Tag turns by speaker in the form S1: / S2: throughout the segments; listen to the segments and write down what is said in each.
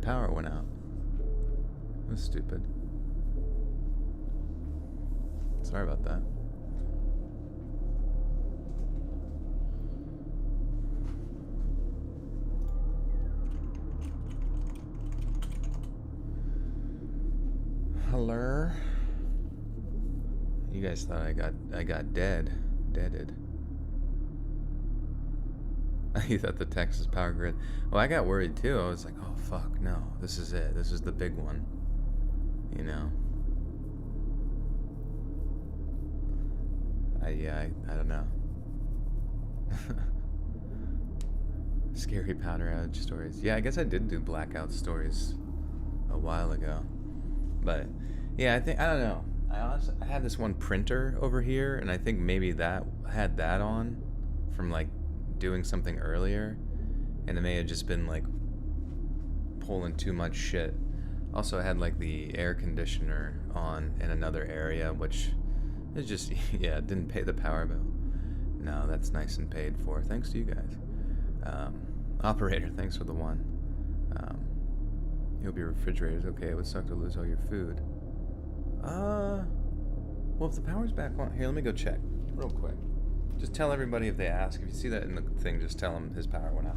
S1: power went out. It was stupid. Sorry about that. Hello? You guys thought I got deaded. You thought the Texas power grid. Well, I got worried too. I was like, oh fuck, no, this is it. This is the big one. You know. I don't know. Scary powder outage stories. Yeah, I guess I did do blackout stories a while ago. But yeah, I don't know. I had this one printer over here, and I think maybe that had that on from like doing something earlier, and it may have just been like pulling too much shit. Also, I had like the air conditioner on in another area, which is just yeah, it didn't pay the power bill. No, that's nice and paid for. Thanks to you guys. Operator, thanks for the one. Hope your refrigerator's okay. It would suck to lose all your food. Well, if the power's back on... Here, let me go check real quick. Just tell everybody if they ask. If you see that in the thing, just tell them his power went out.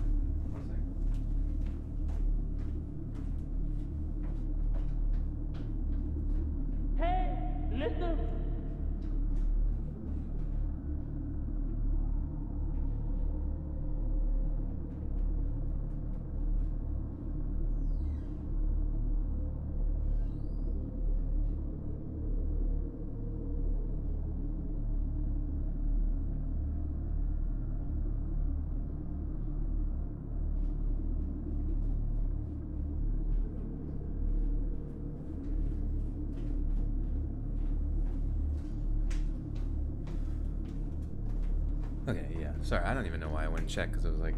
S2: Hey, listen.
S1: Okay, yeah. Sorry, I don't even know why I went and checked, because it was like...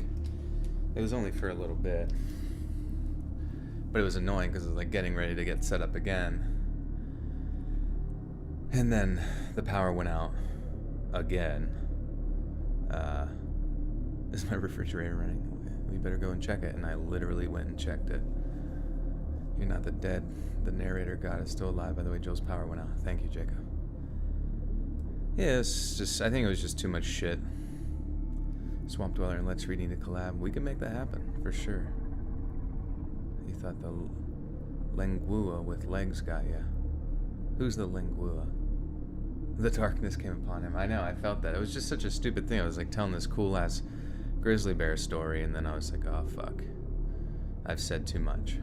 S1: It was only for a little bit. But it was annoying, because it was like getting ready to get set up again. And then the power went out again. Is my refrigerator running? We better go and check it. And I literally went and checked it. You're not the narrator god is still alive. By the way, Joel's power went out. Thank you, Jacob. Yeah, it's just, I think it was just too much shit. Swamp Dweller and Let's Read need to collab. We can make that happen, for sure. You thought the Lengua with legs got ya. Who's the Lengua? The darkness came upon him. I know, I felt that. It was just such a stupid thing. I was like telling this cool-ass grizzly bear story, and then I was like, oh, fuck. I've said too much.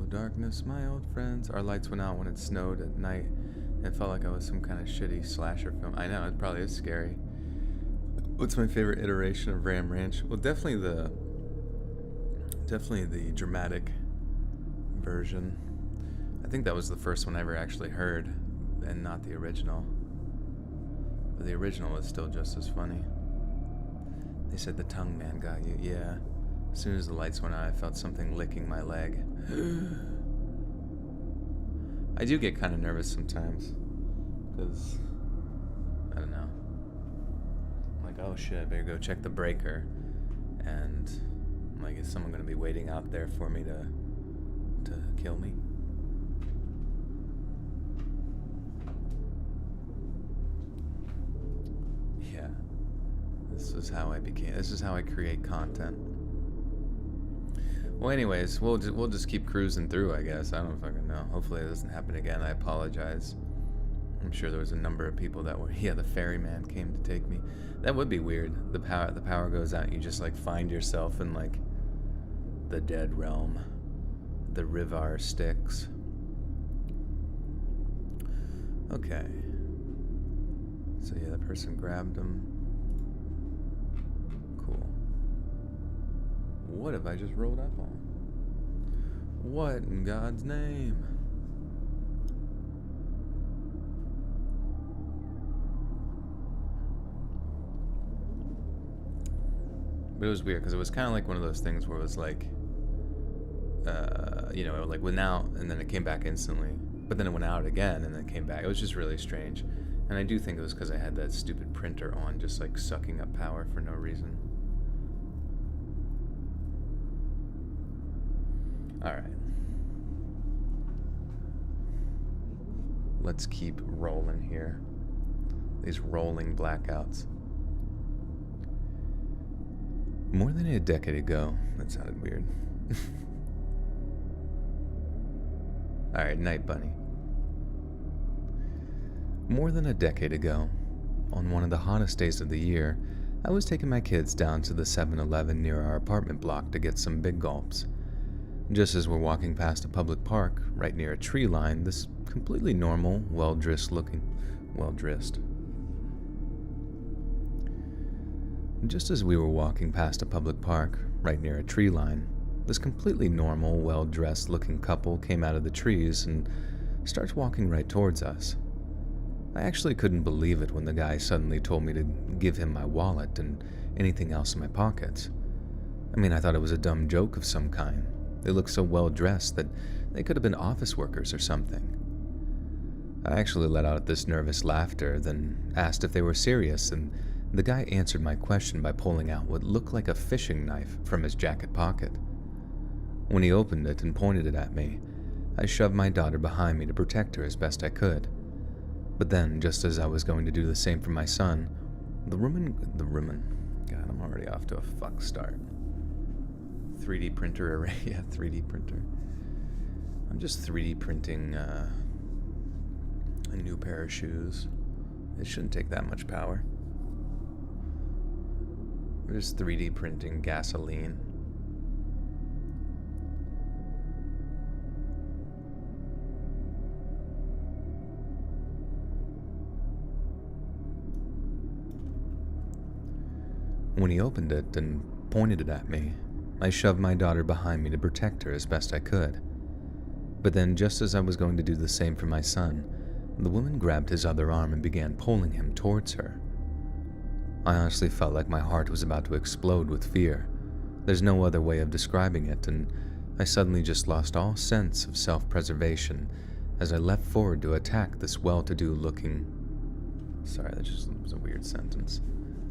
S1: Darkness, my old friends. Our lights went out when it snowed at night. It felt like I was some kind of shitty slasher film. I know, it probably is scary. What's my favorite iteration of Ram Ranch? Well, definitely the dramatic version. I think that was the first one I ever actually heard, and not the original. But the original was still just as funny. They said the tongue man got you. Yeah. As soon as the lights went out, I felt something licking my leg. I do get kind of nervous sometimes, because, I don't know. I'm like, oh shit, I better go check the breaker. And I'm like, is someone going to be waiting out there for me to kill me? Yeah. This is how I create content. Well, anyways, we'll just keep cruising through, I guess. I don't fucking know. Hopefully it doesn't happen again. I apologize. I'm sure there was a number of people that were... Yeah, the ferryman came to take me. That would be weird. The power goes out and you just, like, find yourself in, like, the dead realm. The Rivar Styx. Okay. So, yeah, the person grabbed him. Cool. What have I just rolled up on? What in God's name? But it was weird because it was kind of like one of those things where it was like, you know, like went out and then it came back instantly. But then it went out again and then came back. It was just really strange. And I do think it was because I had that stupid printer on, just like sucking up power for no reason. Alright. Let's keep rolling here. These rolling blackouts. More than a decade ago. That sounded weird. Alright, Night Bunny. More than a decade ago, on one of the hottest days of the year, I was taking my kids down to the 7-Eleven near our apartment block to get some big gulps. Just as we're walking past a public park, right near a tree line, this completely normal, well-dressed Just as we were walking past a public park, right near a tree line, this completely normal, well-dressed looking couple came out of the trees and starts walking right towards us. I actually couldn't believe it when the guy suddenly told me to give him my wallet and anything else in my pockets. I mean, I thought it was a dumb joke of some kind. They looked so well-dressed that they could have been office workers or something. I actually let out this nervous laughter, then asked if they were serious, and the guy answered my question by pulling out what looked like a fishing knife from his jacket pocket. When he opened it and pointed it at me, I shoved my daughter behind me to protect her as best I could. But then, just as I was going to do the same for my son, the woman, God, I'm already off to a fuck start. 3D printer array, yeah, 3D printer. I'm just 3D printing a new pair of shoes. It shouldn't take that much power. We're just 3D printing gasoline. When he opened it and pointed it at me, I shoved my daughter behind me to protect her as best I could. But then, just as I was going to do the same for my son, the woman grabbed his other arm and began pulling him towards her. I honestly felt like my heart was about to explode with fear. There's no other way of describing it, and I suddenly just lost all sense of self-preservation as I leapt forward to attack this well-to-do looking... Sorry, that just was a weird sentence.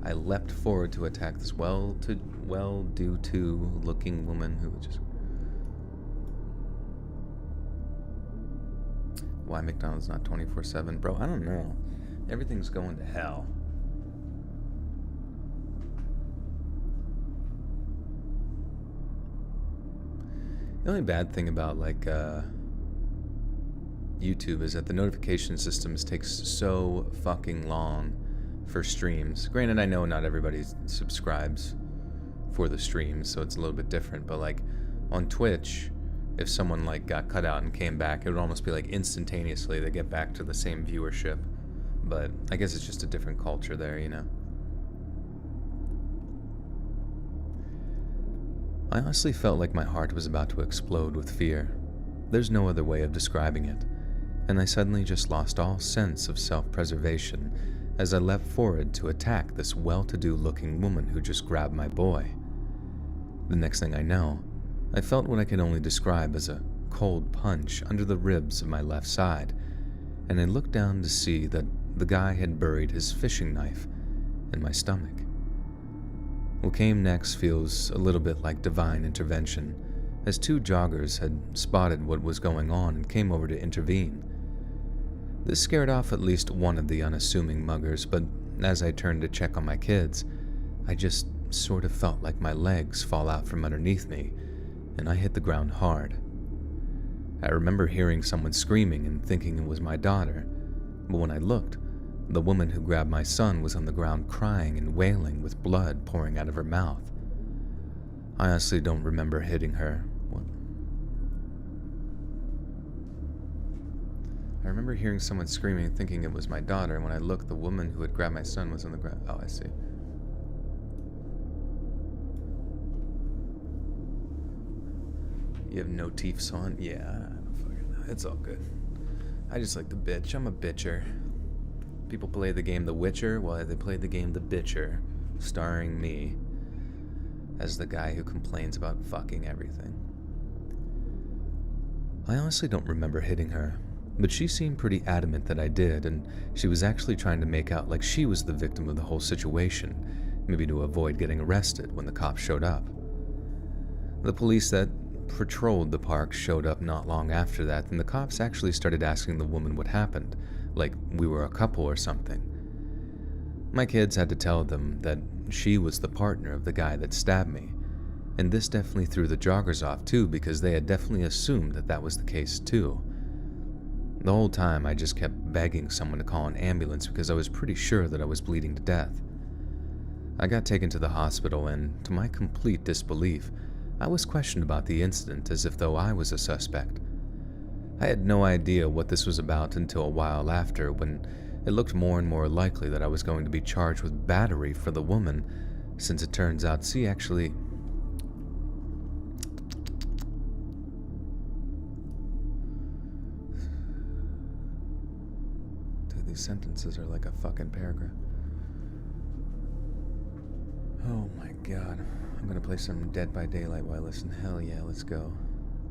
S1: I leapt forward to attack this well-do-to looking woman who just... Why McDonald's not 24/7? Bro, I don't know. Everything's going to hell. The only bad thing about, like, YouTube is that the notification systems takes so fucking long for streams. Granted, I know not everybody subscribes for the streams, so it's a little bit different, but like on Twitch, if someone like got cut out and came back, it would almost be like instantaneously they get back to the same viewership. But I guess it's just a different culture there, you know. I honestly felt like my heart was about to explode with fear. There's no other way of describing it, and I suddenly just lost all sense of self-preservation as I leapt forward to attack this well-to-do looking woman who just grabbed my boy. The next thing I know, I felt what I can only describe as a cold punch under the ribs of my left side, and I looked down to see that the guy had buried his fishing knife in my stomach. What came next feels a little bit like divine intervention, as two joggers had spotted what was going on and came over to intervene. This scared off at least one of the unassuming muggers, but as I turned to check on my kids, I just sort of felt like my legs fall out from underneath me, and I hit the ground hard. I remember hearing someone screaming and thinking it was my daughter, but when I looked, the woman who grabbed my son was on the ground crying and wailing with blood pouring out of her mouth. I honestly don't remember hitting her. I remember hearing someone screaming and thinking it was my daughter, and when I looked, the woman who had grabbed my son was on the ground. Oh, I see. You have no teeths on? Yeah, it's all good. I just like to bitch. I'm a bitcher. People play the game The Witcher. Well, they played the game The Bitcher, starring me as the guy who complains about fucking everything. I honestly don't remember hitting her, But she seemed pretty adamant that I did, and she was actually trying to make out like she was the victim of the whole situation, maybe to avoid getting arrested when the cops showed up. The police that patrolled the park showed up not long after that, and the cops actually started asking the woman what happened, like we were a couple or something. My kids had to tell them that she was the partner of the guy that stabbed me, and this definitely threw the joggers off too, because they had definitely assumed that that was the case too. The whole time I just kept begging someone to call an ambulance because I was pretty sure that I was bleeding to death. I got taken to the hospital, and to my complete disbelief, I was questioned about the incident as if though I was a suspect. I had no idea what this was about until a while after, when it looked more and more likely that I was going to be charged with battery for the woman, since it turns out she actually... Dude, these sentences are like a fucking paragraph. Oh my god. I'm gonna play some Dead by Daylight while I listen. Hell yeah, let's go.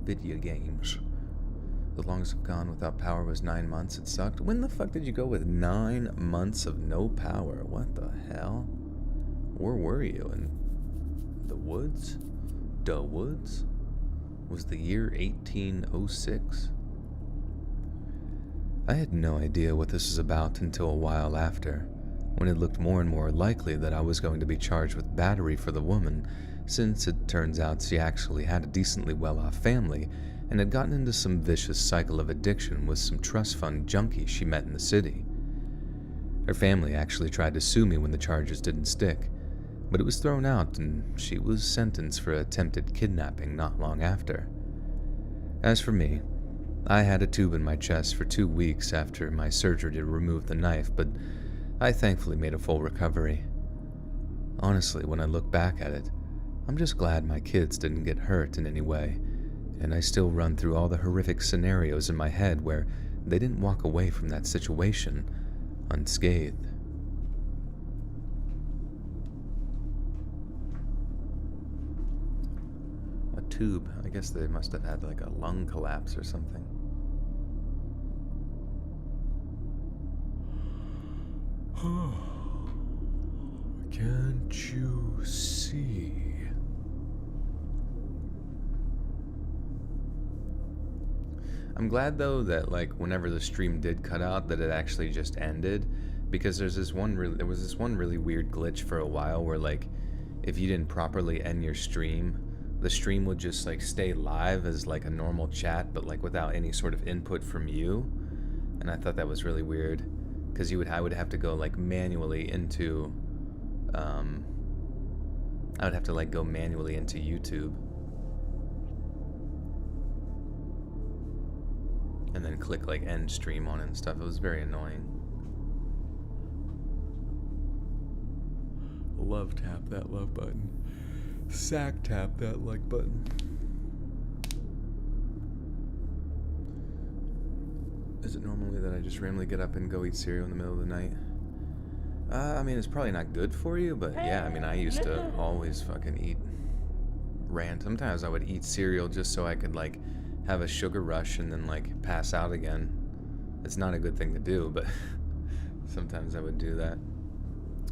S1: Video games. The longest I've gone without power was 9 months. It sucked. When the fuck did you go with 9 months of no power? What the hell? Where were you? In the woods? The woods? Was the year 1806? I had no idea what this was about until a while after, when it looked more and more likely that I was going to be charged with battery for the woman, since it turns out she actually had a decently well-off family and had gotten into some vicious cycle of addiction with some trust fund junkies she met in the city. Her family actually tried to sue me when the charges didn't stick, but it was thrown out and she was sentenced for attempted kidnapping not long after. As for me, I had a tube in my chest for 2 weeks after my surgery to remove the knife, but I thankfully made a full recovery. Honestly, when I look back at it, I'm just glad my kids didn't get hurt in any way, and I still run through all the horrific scenarios in my head where they didn't walk away from that situation unscathed. A tube. I guess they must have had like a lung collapse or something. Can't you see? I'm glad though that like whenever the stream did cut out that it actually just ended, because there was this one really weird glitch for a while where like if you didn't properly end your stream, the stream would just like stay live as like a normal chat but like without any sort of input from you. And I thought that was really weird, because I would have to go like manually into I would have to like go manually into YouTube and then click like end stream on it and stuff. It was very annoying. Love tap that love button. Sack tap that like button. Is it normally that I just randomly get up and go eat cereal in the middle of the night? I mean, it's probably not good for you, but yeah, I mean, I used to always fucking eat Sometimes I would eat cereal just so I could, like, have a sugar rush and then, like, pass out again. It's not a good thing to do, but sometimes I would do that.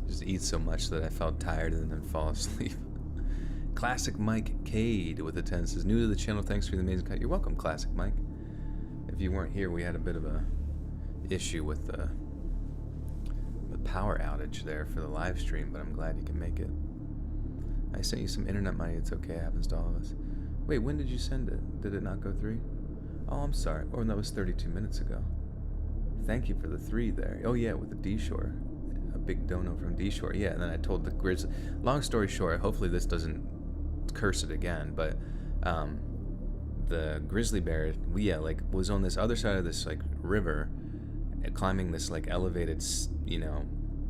S1: Just eat so much that I felt tired and then fall asleep. Classic Mike Cade with a 10 says, new to the channel, thanks for the amazing cut. You're welcome, Classic Mike. If you weren't here, we had a bit of a issue with the power outage there for the live stream, but I'm glad you can make it. I sent you some internet money. It's okay. It happens to all of us. Wait, when did you send it? Did it not go through? Oh, I'm sorry. Oh, that was 32 minutes ago. Thank you for the 3 there. Oh, yeah, with the D-Shore. A big dono from D-Shore. Yeah, and then I told the Grizzly... Long story short, hopefully this doesn't curse it again, but the grizzly bear, was on this other side of this, like, river, climbing this, like, elevated,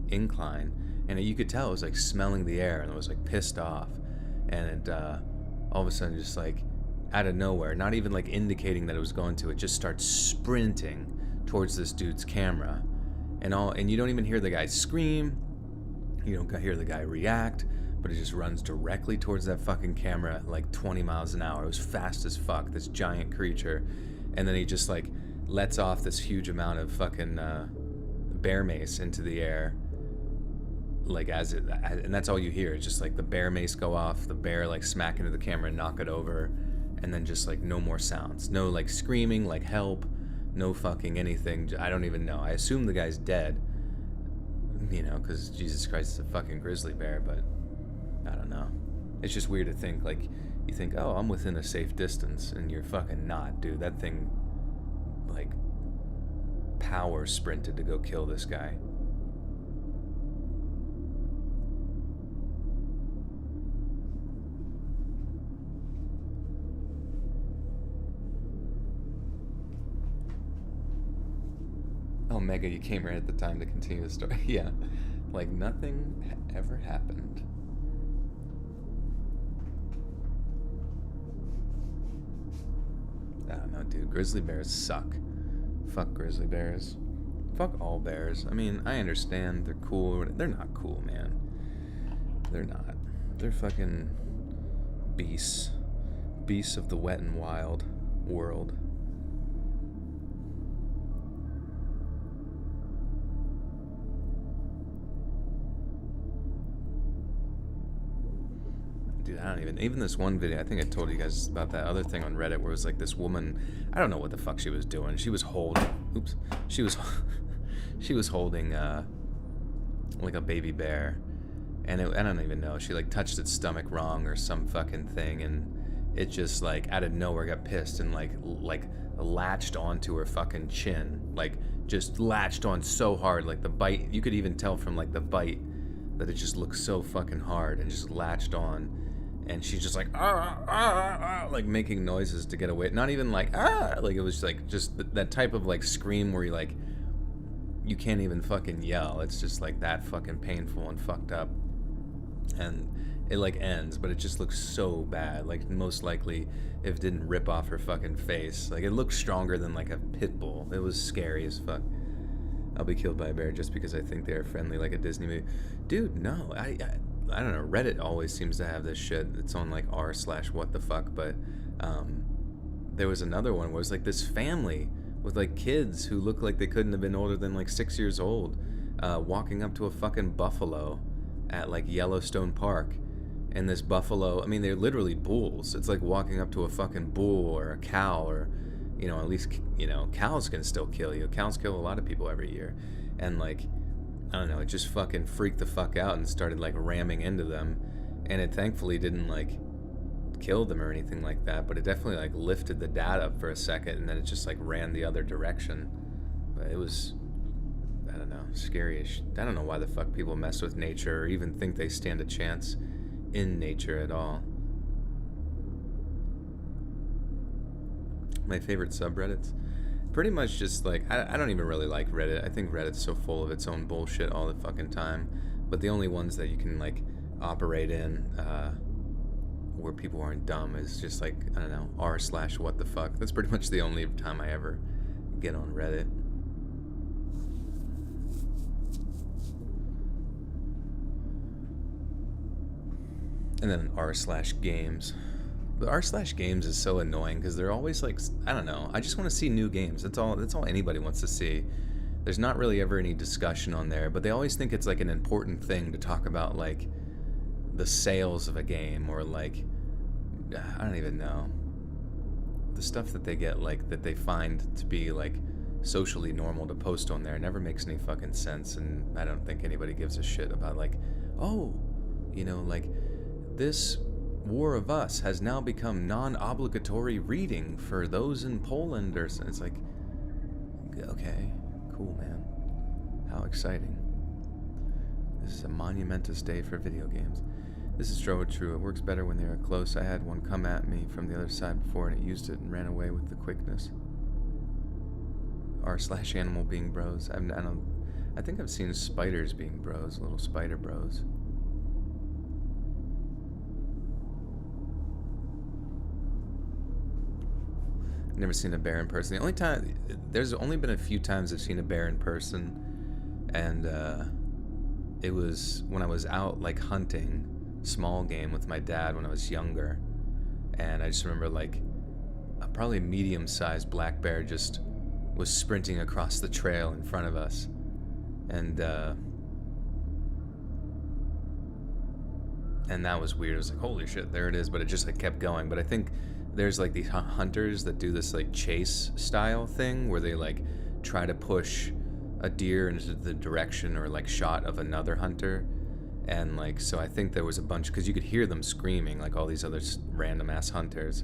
S1: incline, and you could tell it was, like, smelling the air, and it was, like, pissed off, and it, all of a sudden, just, like, out of nowhere, not even, like, indicating that it was going to, it just starts sprinting towards this dude's camera, and you don't even hear the guy scream, you don't hear the guy react, but it just runs directly towards that fucking camera at like 20 miles an hour. It was fast as fuck, this giant creature. And then he just like lets off this huge amount of fucking bear mace into the air, like and that's all you hear. It's just like the bear mace go off, the bear like smack into the camera and knock it over, and then just like no more sounds, no like screaming like help, no fucking anything. I don't even know. I assume the guy's dead, you know, because Jesus Christ, it's a fucking grizzly bear. But I don't know. It's just weird to think, like, you think, oh, I'm within a safe distance, and you're fucking not, dude. That thing like power sprinted to go kill this guy. Oh, Mega, you came right at the time to continue the story. Yeah, like nothing ever happened. I don't know, dude. Grizzly bears suck. Fuck grizzly bears. Fuck all bears. I mean, I understand they're cool. They're not cool, man. They're not. They're fucking beasts. Beasts of the wet and wild world. Dude, I don't even this one video, I think I told you guys about that other thing on Reddit where it was like this woman, I don't know what the fuck she was doing. She was holding, she was holding like a baby bear, and I don't even know, she like touched its stomach wrong or some fucking thing, and it just like out of nowhere got pissed and like latched onto her fucking chin, like just latched on so hard, like the bite, you could even tell from like the bite that it just looked so fucking hard, and just latched on. And she's just like, like making noises to get away. Not even like, like it was like just that type of like scream where you like, you can't even fucking yell. It's just like that fucking painful and fucked up. And it like ends, but it just looks so bad. Like most likely if it didn't rip off her fucking face. Like it looked stronger than like a pit bull. It was scary as fuck. I'll be killed by a bear just because I think they are friendly like a Disney movie. Dude, no, I don't know, Reddit always seems to have this shit. It's on like r/whatthefuck, but there was another one where it was like this family with like kids who looked like they couldn't have been older than like 6 years old, walking up to a fucking buffalo at like Yellowstone Park. And this buffalo, I mean, they're literally bulls. It's like walking up to a fucking bull or a cow, or, you know, at least, you know, cows can still kill you. Cows kill a lot of people every year. And like, I don't know, it just fucking freaked the fuck out and started like ramming into them, and it thankfully didn't like kill them or anything like that, but it definitely like lifted the dad up for a second, and then it just like ran the other direction. But it was, I don't know, scary-ish. I don't know why the fuck people mess with nature or even think they stand a chance in nature at all. My favorite subreddits? Pretty much just like, I don't even really like Reddit. I think Reddit's so full of its own bullshit all the fucking time. But the only ones that you can like operate in where people aren't dumb is just like, I don't know, r/whatthefuck. That's pretty much the only time I ever get on Reddit. And then r/games. But r/games is so annoying because they're always like, I don't know, I just want to see new games. That's all anybody wants to see. There's not really ever any discussion on there, but they always think it's like an important thing to talk about, like the sales of a game, or like, I don't even know, the stuff that they get, like that they find to be like socially normal to post on there never makes any fucking sense. And I don't think anybody gives a shit about like, oh, you know, like this War of Us has now become non-obligatory reading for those in Poland, or it's like, okay, cool, man, how exciting. This is a monumentous day for video games. This is true. It works better when they are close. I had one come at me from the other side before, and it used it and ran away with the quickness. r/animal being bros. I think I've seen spiders being bros, little spider bros. Never seen a bear in person. The only time, there's only been a few times I've seen a bear in person, and it was when I was out like hunting small game with my dad when I was younger, and I just remember like probably a medium-sized black bear just was sprinting across the trail in front of us. And that was weird. It was like, holy shit, there it is. But it just like kept going. But I think there's like these hunters that do this like chase style thing where they like try to push a deer into the direction or like shot of another hunter. And like, so I think there was a bunch, because you could hear them screaming, like all these other random ass hunters.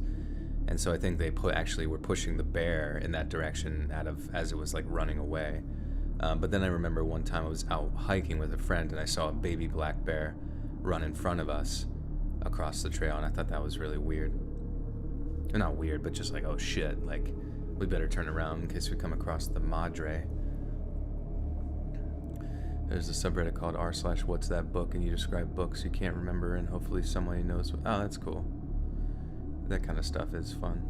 S1: And so I think they actually were pushing the bear in that direction as it was like running away. But then I remember one time I was out hiking with a friend and I saw a baby black bear run in front of us across the trail, and I thought that was really weird. Not weird, but just like, oh shit, like we better turn around in case we come across the madre. There's a subreddit called r/what's that book, and you describe books you can't remember, and hopefully somebody knows. Oh, that's cool. That kind of stuff is fun.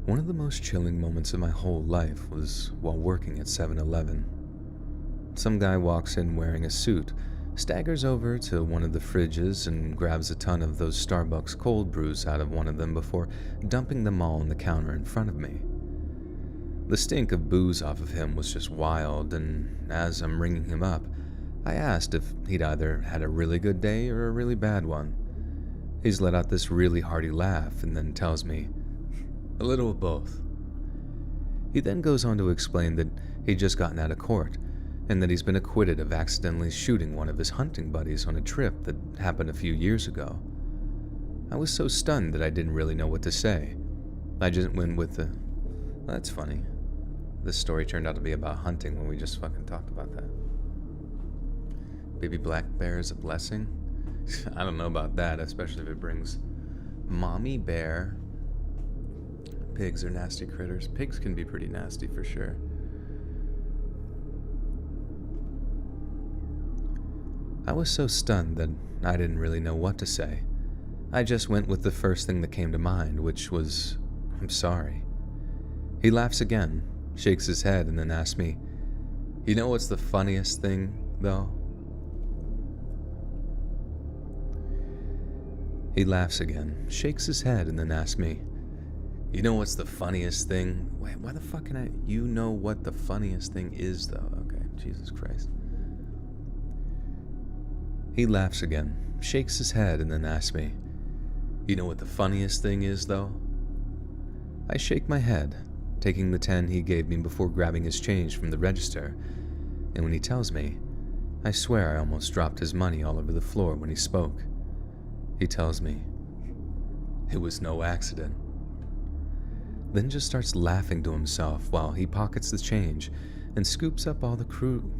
S1: One of the most chilling moments of my whole life was while working at 7-Eleven. Some guy walks in wearing a suit, staggers over to one of the fridges and grabs a ton of those Starbucks cold brews out of one of them before dumping them all on the counter in front of me. The stink of booze off of him was just wild, and as I'm ringing him up, I asked if he'd either had a really good day or a really bad one. He's let out this really hearty laugh and then tells me, "A little of both." He then goes on to explain that he'd just gotten out of court, and that he's been acquitted of accidentally shooting one of his hunting buddies on a trip that happened a few years ago. I was so stunned that I didn't really know what to say. I just went with the, "That's funny." This story turned out to be about hunting when we just fucking talked about that. Baby black bear is a blessing? I don't know about that, especially if it brings mommy bear. Pigs are nasty critters. Pigs can be pretty nasty for sure. I was so stunned that I didn't really know what to say. I just went with the first thing that came to mind, which was, "I'm sorry." He laughs again, shakes his head, and then asks me, "You know what's the funniest thing, though?" He laughs again, shakes his head, and then asks me, "You know what's the funniest thing?" Wait, why the fuck can I? You know what the funniest thing is, though? Okay, Jesus Christ. He laughs again, shakes his head, and then asks me, "You know what the funniest thing is, though?" I shake my head, taking the 10 he gave me before grabbing his change from the register, and when he tells me, I swear I almost dropped his money all over the floor when he spoke. He tells me, "It was no accident." Then just starts laughing to himself while he pockets the change and scoops up all the crew.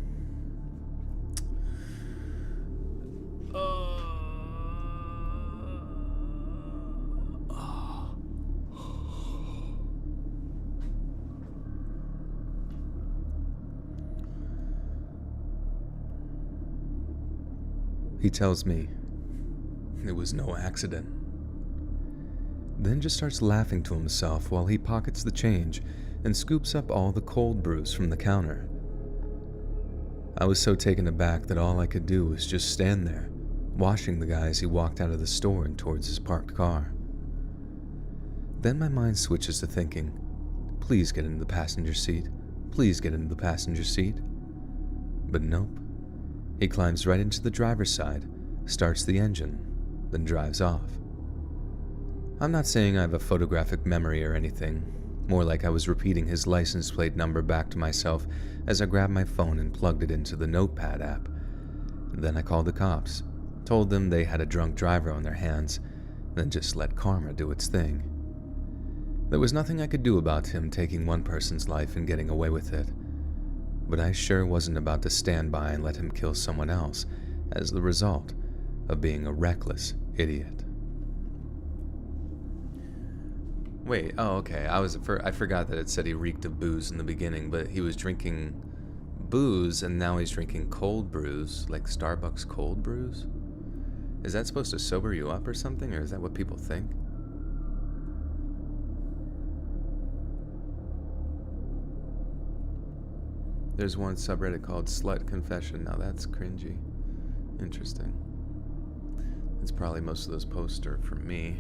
S1: He tells me, "It was no accident." Then just starts laughing to himself while he pockets the change and scoops up all the cold brews from the counter. I was so taken aback that all I could do was just stand there, watching the guy as he walked out of the store and towards his parked car. Then my mind switches to thinking, please get into the passenger seat, please get into the passenger seat. But nope. He climbs right into the driver's side, starts the engine, then drives off. I'm not saying I have a photographic memory or anything, more like I was repeating his license plate number back to myself as I grabbed my phone and plugged it into the Notepad app. Then I called the cops, told them they had a drunk driver on their hands, then just let karma do its thing. There was nothing I could do about him taking one person's life and getting away with it, but I sure wasn't about to stand by and let him kill someone else as the result of being a reckless idiot. Wait, oh okay, I forgot that it said he reeked of booze in the beginning, but he was drinking booze and now he's drinking cold brews, like Starbucks cold brews? Is that supposed to sober you up or something, or is that what people think? There's one subreddit called Slut Confession. Now that's cringy. Interesting. It's probably most of those posts are from me.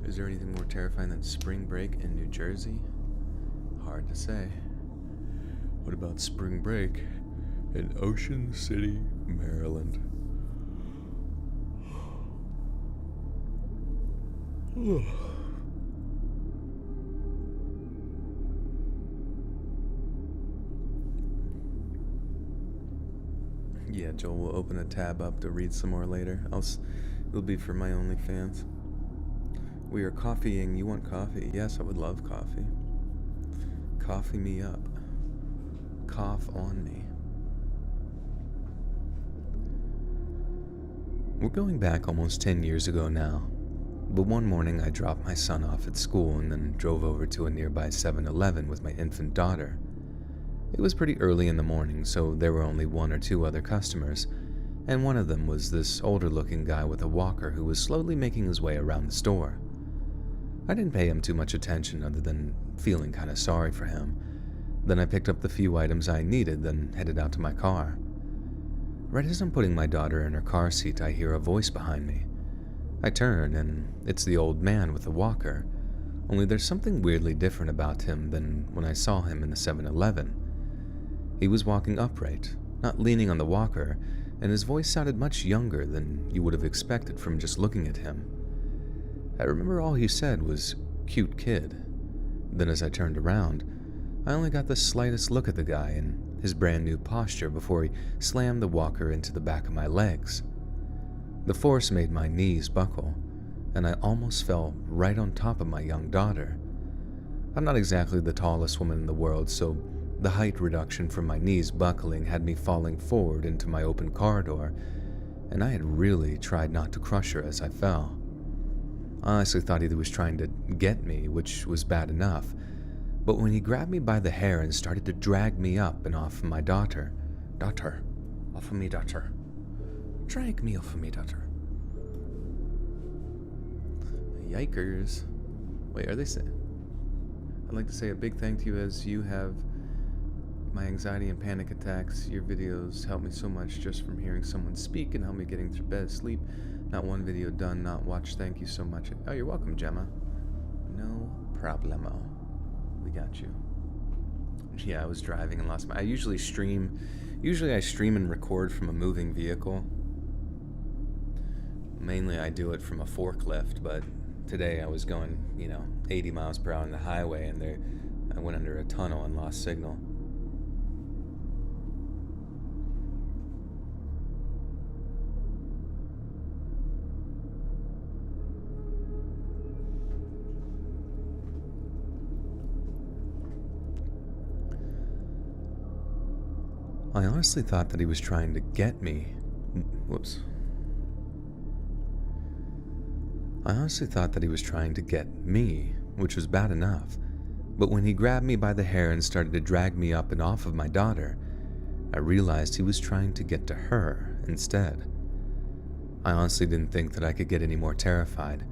S1: Is there anything more terrifying than spring break in New Jersey? Hard to say. What about spring break in Ocean City, Maryland? Yeah, Joel will open a tab up to read some more later. It'll be for my OnlyFans. We are coffeeing. You want coffee? Yes, I would love coffee. Coffee me up. Cough on me. We're going back almost 10 years ago now. But one morning I dropped my son off at school and then drove over to a nearby 7-Eleven with my infant daughter. It was pretty early in the morning, so there were only one or two other customers, and one of them was this older-looking guy with a walker who was slowly making his way around the store. I didn't pay him too much attention other than feeling kind of sorry for him. Then I picked up the few items I needed, then headed out to my car. Right as I'm putting my daughter in her car seat, I hear a voice behind me. I turn, and it's the old man with the walker, only there's something weirdly different about him than when I saw him in the 7-Eleven. He was walking upright, not leaning on the walker, and his voice sounded much younger than you would have expected from just looking at him. I remember all he said was, "Cute kid." Then as I turned around, I only got the slightest look at the guy and his brand new posture before he slammed the walker into the back of my legs. The force made my knees buckle, and I almost fell right on top of my young daughter. I'm not exactly the tallest woman in the world, so the height reduction from my knees buckling had me falling forward into my open car door, and I had really tried not to crush her as I fell. I honestly thought he was trying to get me, which was bad enough, but when he grabbed me by the hair and started to drag me up and off of my daughter, off of me, daughter. Drag me off of me, daughter. Yikers. Wait, are they saying? I'd like to say a big thank you as you have my anxiety and panic attacks. Your videos help me so much just from hearing someone speak and help me getting through bed, sleep. Not one video done, not watched. Thank you so much. Oh, you're welcome, Gemma. No problemo. We got you. Yeah, I was driving and lost my... I usually stream and record from a moving vehicle. Mainly I do it from a forklift, but today I was going, 80 miles per hour on the highway, and I went under a tunnel and lost signal. I honestly thought that he was trying to get me. Whoops. I honestly thought that he was trying to get me, which was bad enough. But when he grabbed me by the hair and started to drag me up and off of my daughter, I realized he was trying to get to her instead. I honestly didn't think that I could get any more terrified,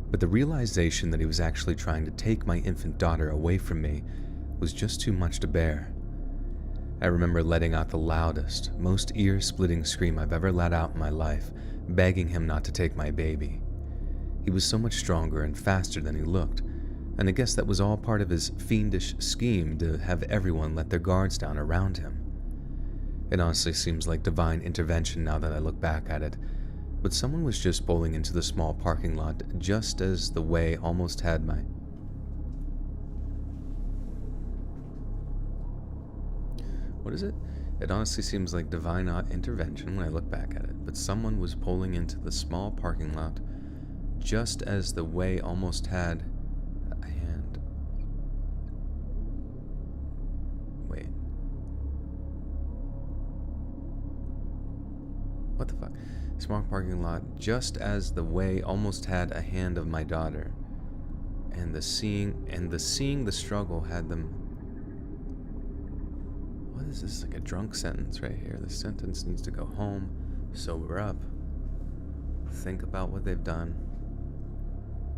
S1: but the realization that he was actually trying to take my infant daughter away from me was just too much to bear. I remember letting out the loudest, most ear-splitting scream I've ever let out in my life, begging him not to take my baby. He was so much stronger and faster than he looked, and I guess that was all part of his fiendish scheme to have everyone let their guards down around him. It honestly seems like divine intervention now that I look back at it, but someone was just pulling into the small parking lot just as the way almost had my... What is it? It honestly seems like divine intervention when I look back at it, but someone was pulling into the small parking lot just as the way almost had a hand. Wait. What the fuck? Small parking lot just as the way almost had a hand of my daughter. And the seeing the struggle had them... What? This is like a drunk sentence right here. This sentence needs to go home, sober up, think about what they've done,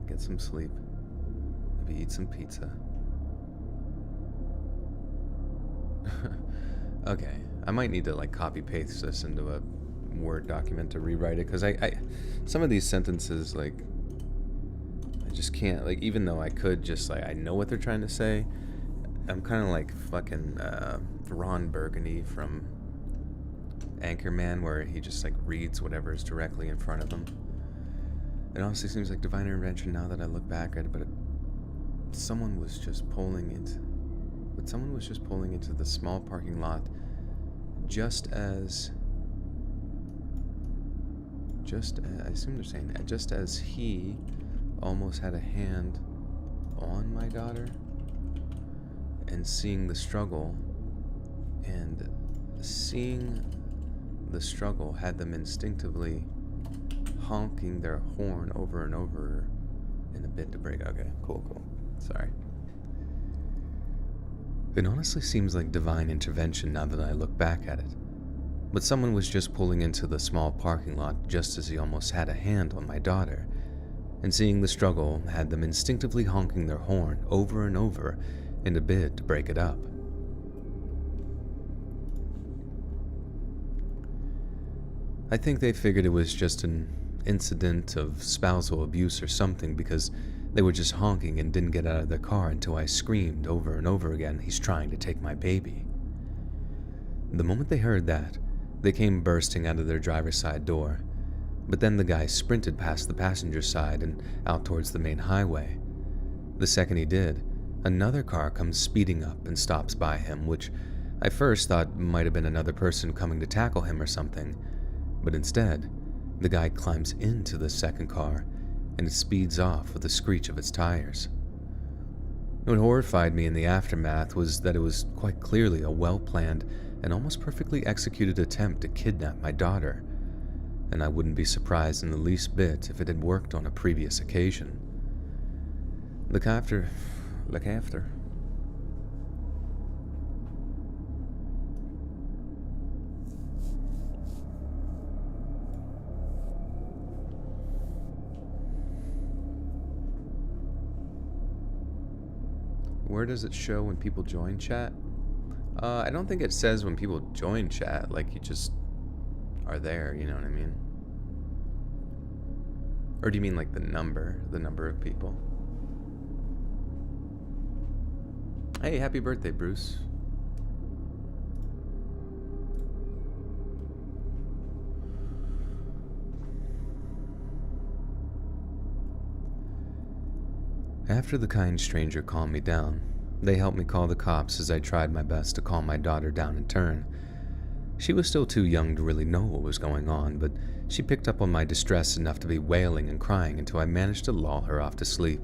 S1: get some sleep, maybe eat some pizza. Okay, I might need to like copy paste this into a Word document to rewrite it, because I some of these sentences, like, I just can't, like, even though I could just, like, I know what they're trying to say, I'm kind of like fucking Ron Burgundy from Anchorman, where he just like reads whatever is directly in front of him. It honestly seems like divine intervention now that I look back at it, but someone was just pulling into the small parking lot just as I assume they're saying that, just as he almost had a hand on my daughter, and seeing the struggle had them instinctively honking their horn over and over in a bid to break. Okay, cool. Sorry. It honestly seems like divine intervention now that I look back at it. But someone was just pulling into the small parking lot just as he almost had a hand on my daughter, and seeing the struggle had them instinctively honking their horn over and over in a bid to break it up. I think they figured it was just an incident of spousal abuse or something, because they were just honking and didn't get out of their car until I screamed over and over again, "He's trying to take my baby." The moment they heard that, they came bursting out of their driver's side door, but then the guy sprinted past the passenger side and out towards the main highway. The second he did, another car comes speeding up and stops by him, which I first thought might have been another person coming to tackle him or something, but instead, the guy climbs into the second car and it speeds off with a screech of its tires. What horrified me in the aftermath was that it was quite clearly a well-planned and almost perfectly executed attempt to kidnap my daughter, and I wouldn't be surprised in the least bit if it had worked on a previous occasion. Look after. Where does it show when people join chat? I don't think it says when people join chat, like you just are there, you know what I mean? Or do you mean like the number of people? Hey, happy birthday, Bruce. After the kind stranger calmed me down, they helped me call the cops as I tried my best to calm my daughter down in turn. She was still too young to really know what was going on, but she picked up on my distress enough to be wailing and crying until I managed to lull her off to sleep.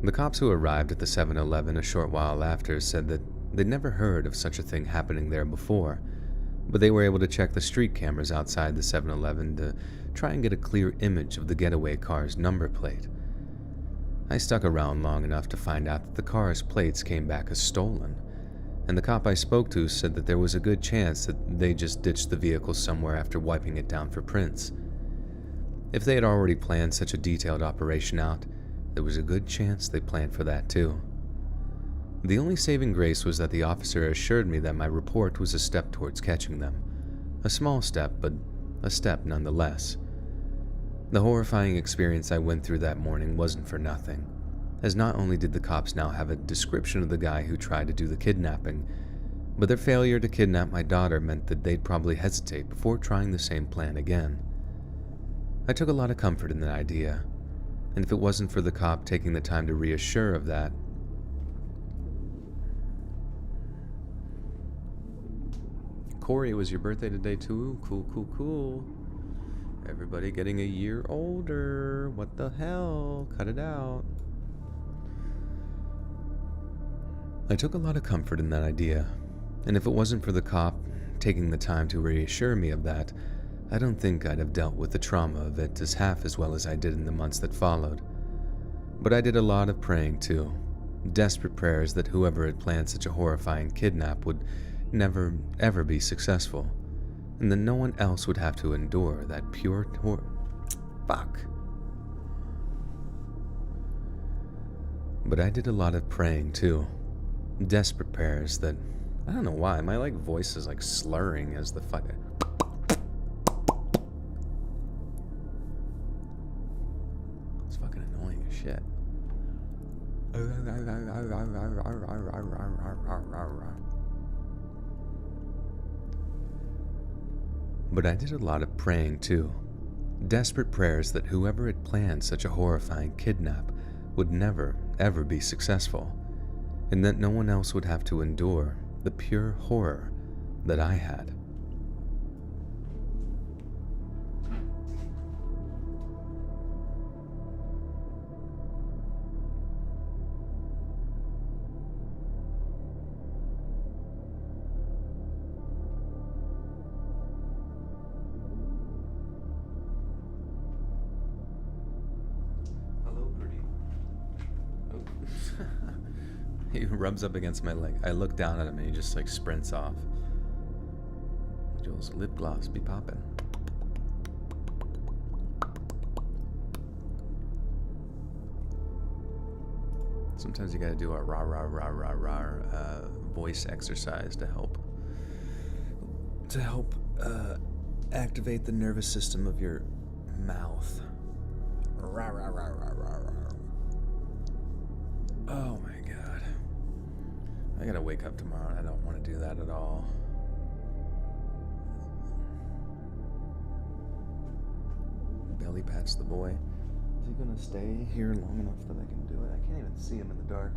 S1: The cops who arrived at the 7-Eleven a short while after said that they'd never heard of such a thing happening there before, but they were able to check the street cameras outside the 7-Eleven to try and get a clear image of the getaway car's number plate. I stuck around long enough to find out that the car's plates came back as stolen, and the cop I spoke to said that there was a good chance that they just ditched the vehicle somewhere after wiping it down for prints. If they had already planned such a detailed operation out, there was a good chance they planned for that too. The only saving grace was that the officer assured me that my report was a step towards catching them. A small step, but a step nonetheless. The horrifying experience I went through that morning wasn't for nothing, as not only did the cops now have a description of the guy who tried to do the kidnapping, but their failure to kidnap my daughter meant that they'd probably hesitate before trying the same plan again. I took a lot of comfort in that idea, and if it wasn't for the cop taking the time to reassure of that, Corey, it was your birthday today too? Cool. Everybody getting a year older. What the hell? Cut it out. I took a lot of comfort in that idea, and if it wasn't for the cop taking the time to reassure me of that, I don't think I'd have dealt with the trauma of it as half as well as I did in the months that followed. But I did a lot of praying too, desperate prayers that whoever had planned such a horrifying kidnap would never ever be successful, and that no one else would have to endure that pure fuck. But I did a lot of praying too. Desperate prayers that, I don't know why, my voice is slurring as the fuck. It's fucking annoying as shit. But I did a lot of praying too. Desperate prayers that whoever had planned such a horrifying kidnap would never, ever be successful, and that no one else would have to endure the pure horror that I had. He rubs up against my leg. I look down at him and he just sprints off. Joel's lip gloss be popping. Sometimes you gotta do a rah rah rah rah rah voice exercise to help activate the nervous system of your mouth. Rah rah rah rah rah rah. Oh my god. I gotta wake up tomorrow and I don't want to do that at all. Belly pats the boy. Is he gonna stay here long enough that I can do it? I can't even see him in the dark.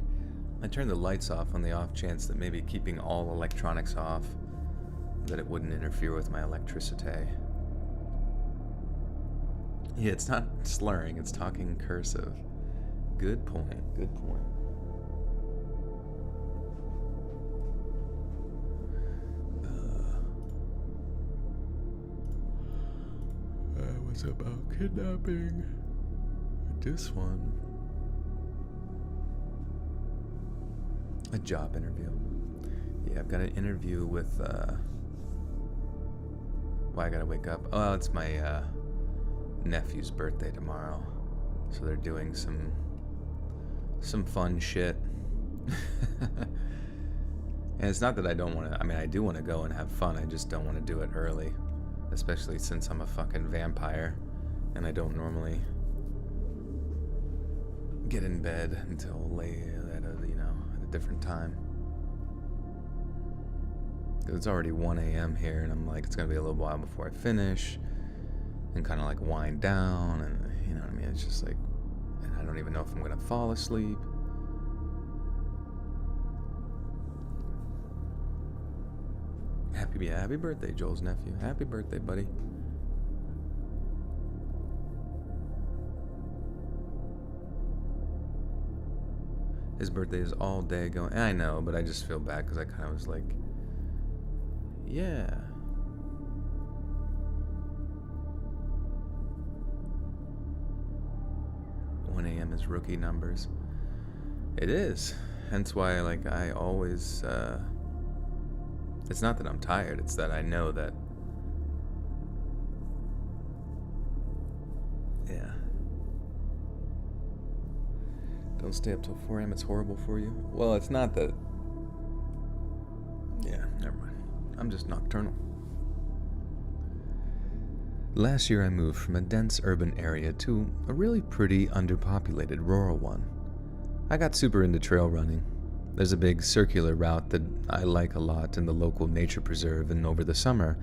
S1: I turned the lights off on the off chance that maybe keeping all electronics off, that it wouldn't interfere with my electricity. Yeah, it's not slurring, it's talking cursive. Good point, good point. Was about kidnapping. This one. A job interview. Yeah, I've got an interview with, Why I gotta wake up? Oh, it's my, nephew's birthday tomorrow. So they're doing some fun shit. And it's not that I don't want to, I do want to go and have fun, I just don't want to do it early. Especially since I'm a fucking vampire and I don't normally get in bed until late at a different time. Cause it's already 1 a.m. here and I'm it's gonna be a little while before I finish and kind of wind down and you know what I mean? It's just and I don't even know if I'm gonna fall asleep. Happy birthday, Joel's nephew. Happy birthday, buddy. His birthday is all day going. I know, but I just feel bad because I kind of was yeah. "1 a.m. is rookie numbers." It is. Hence why, I always, it's not that I'm tired, it's that I know that, yeah. Don't stay up till 4 a.m., it's horrible for you. Well, it's not that, yeah, never mind. I'm just nocturnal. Last year I moved from a dense urban area to a really pretty underpopulated rural one. I got super into trail running. There's a big circular route that I like a lot in the local nature preserve, and over the summer,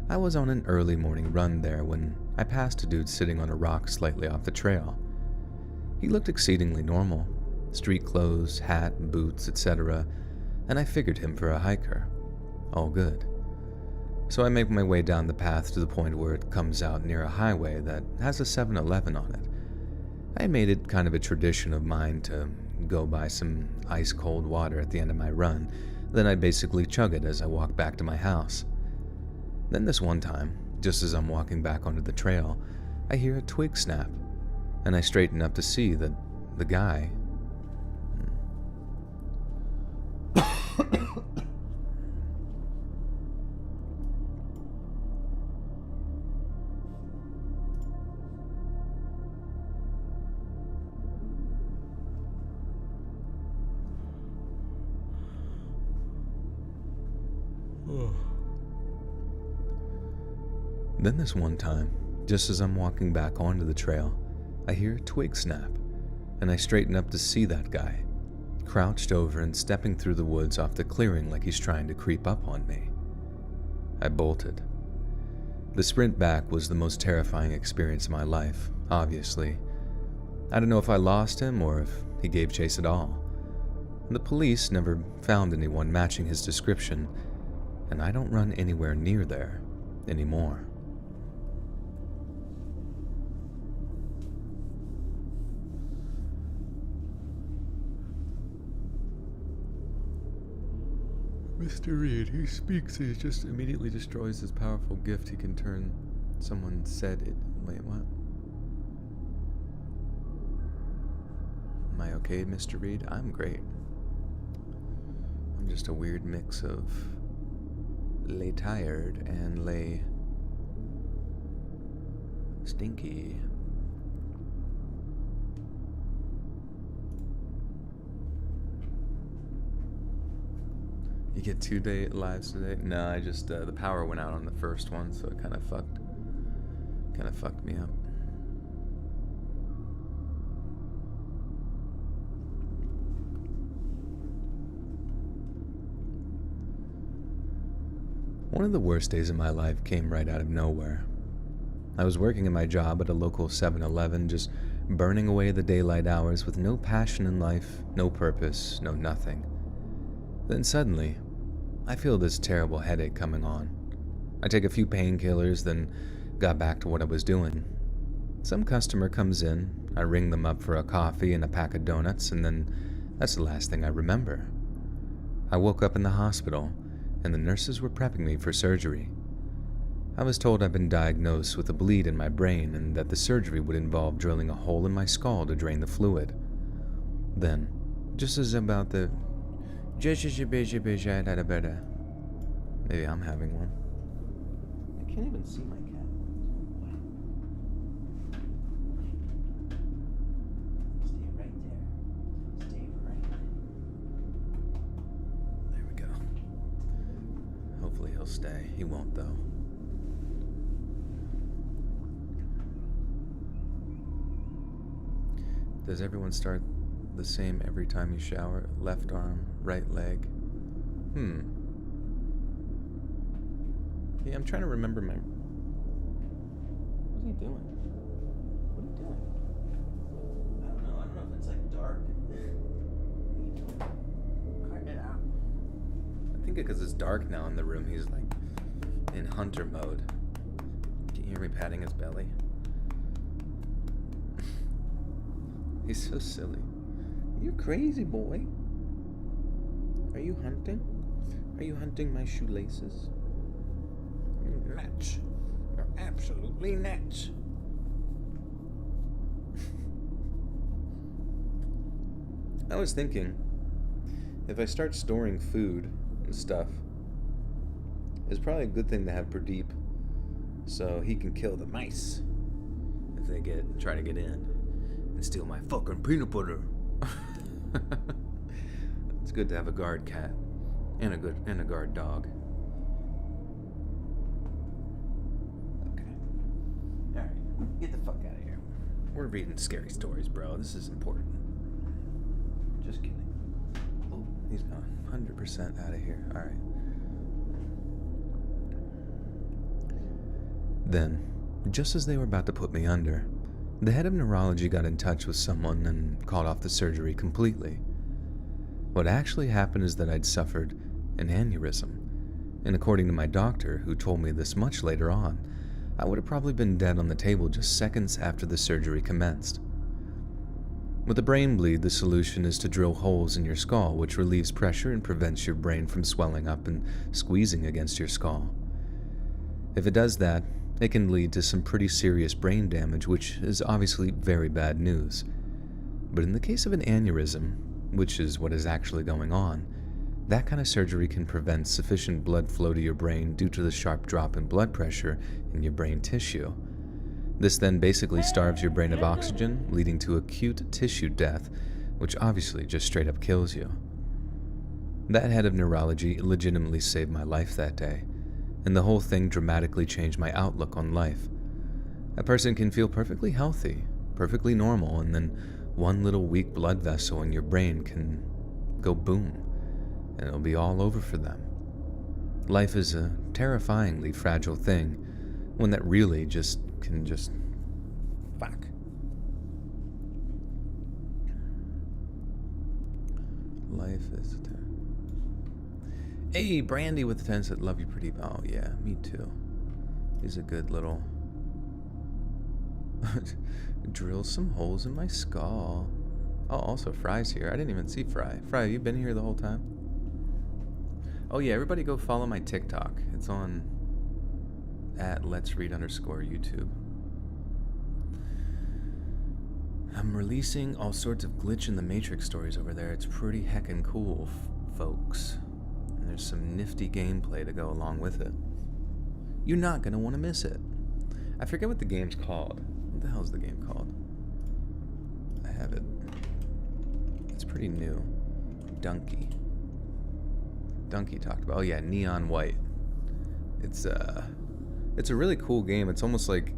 S1: I was on an early morning run there when I passed a dude sitting on a rock slightly off the trail. He looked exceedingly normal, street clothes, hat, boots, etc., and I figured him for a hiker. All good. So I make my way down the path to the point where it comes out near a highway that has a 7-Eleven on it. I made it kind of a tradition of mine to go buy some ice-cold water at the end of my run, then I basically chug it as I walk back to my house. Then this one time, just as I'm walking back onto the trail, I hear a twig snap, and I straighten up to see that the guy... Then this one time, just as I'm walking back onto the trail, I hear a twig snap, and I straighten up to see that guy, crouched over and stepping through the woods off the clearing like he's trying to creep up on me. I bolted. The sprint back was the most terrifying experience of my life, obviously. I don't know if I lost him or if he gave chase at all. The police never found anyone matching his description, and I don't run anywhere near there anymore. Mr. Reed, he speaks, he just immediately destroys his powerful gift. He can turn someone said it. Wait, what? Am I okay, Mr. Reed? I'm great. I'm just a weird mix of lay tired and lay stinky. You get 2 day lives today? No, I just the power went out on the first one, so it kind of fucked me up. One of the worst days of my life came right out of nowhere. I was working in my job at a local 7-Eleven, just burning away the daylight hours with no passion in life, no purpose, no nothing. Then suddenly, I feel this terrible headache coming on. I take a few painkillers, then got back to what I was doing. Some customer comes in, I ring them up for a coffee and a pack of donuts, and then that's the last thing I remember. I woke up in the hospital, and the nurses were prepping me for surgery. I was told I'd been diagnosed with a bleed in my brain and that the surgery would involve drilling a hole in my skull to drain the fluid. Then, just as about the maybe I'm having one. I can't even see my cat.
S2: Stay right there. Stay right there.
S1: There we go. Hopefully he'll stay. He won't, though. Does everyone start the same every time you shower? Left arm, right leg. Yeah, I'm trying to remember my... What's he doing? What are you doing?
S2: I don't know if it's like dark. Cut it out.
S1: I think because it's dark now in the room, he's like in hunter mode. Can you hear me patting his belly? He's so silly. You're crazy, boy. Are you hunting? Are you hunting my shoelaces? You're nuts. You're absolutely nuts. I was thinking, if I start storing food and stuff, it's probably a good thing to have Pradeep, so he can kill the mice if they try to get in and steal my fucking peanut butter. It's good to have a guard cat and a guard dog.
S2: Okay. Alright, get the fuck out of here.
S1: We're reading scary stories, bro. This is important.
S2: Just kidding.
S1: Oh, he's gone. 100% out of here. Alright. Then, just as they were about to put me under, the head of neurology got in touch with someone and called off the surgery completely. What actually happened is that I'd suffered an aneurysm, and according to my doctor, who told me this much later on, I would have probably been dead on the table just seconds after the surgery commenced. With a brain bleed, the solution is to drill holes in your skull, which relieves pressure and prevents your brain from swelling up and squeezing against your skull. If it does that, it can lead to some pretty serious brain damage, which is obviously very bad news. But in the case of an aneurysm, which is what is actually going on, that kind of surgery can prevent sufficient blood flow to your brain due to the sharp drop in blood pressure in your brain tissue. This then basically starves your brain of oxygen, leading to acute tissue death, which obviously just straight up kills you. That head of neurology legitimately saved my life that day, and the whole thing dramatically changed my outlook on life. A person can feel perfectly healthy, perfectly normal, and then one little weak blood vessel in your brain can go boom, and it'll be all over for them. Life is a terrifyingly fragile thing, one that really can just fuck. Life is a Hey, Brandy with the 10 said, love you pretty. Oh, yeah, me too. He's a good little. Drill some holes in my skull. Oh, also, Fry's here. I didn't even see Fry. Fry, have you been here the whole time? Oh, yeah, everybody go follow my TikTok. It's on @letsread_YouTube. I'm releasing all sorts of glitch in the Matrix stories over there. It's pretty heckin' cool, folks. And there's some nifty gameplay to go along with it. You're not gonna want to miss it. I forget what the game's called. What the hell's the game called? I have it. It's pretty new. Donkey talked about. Oh yeah, Neon White. It's a really cool game. It's almost like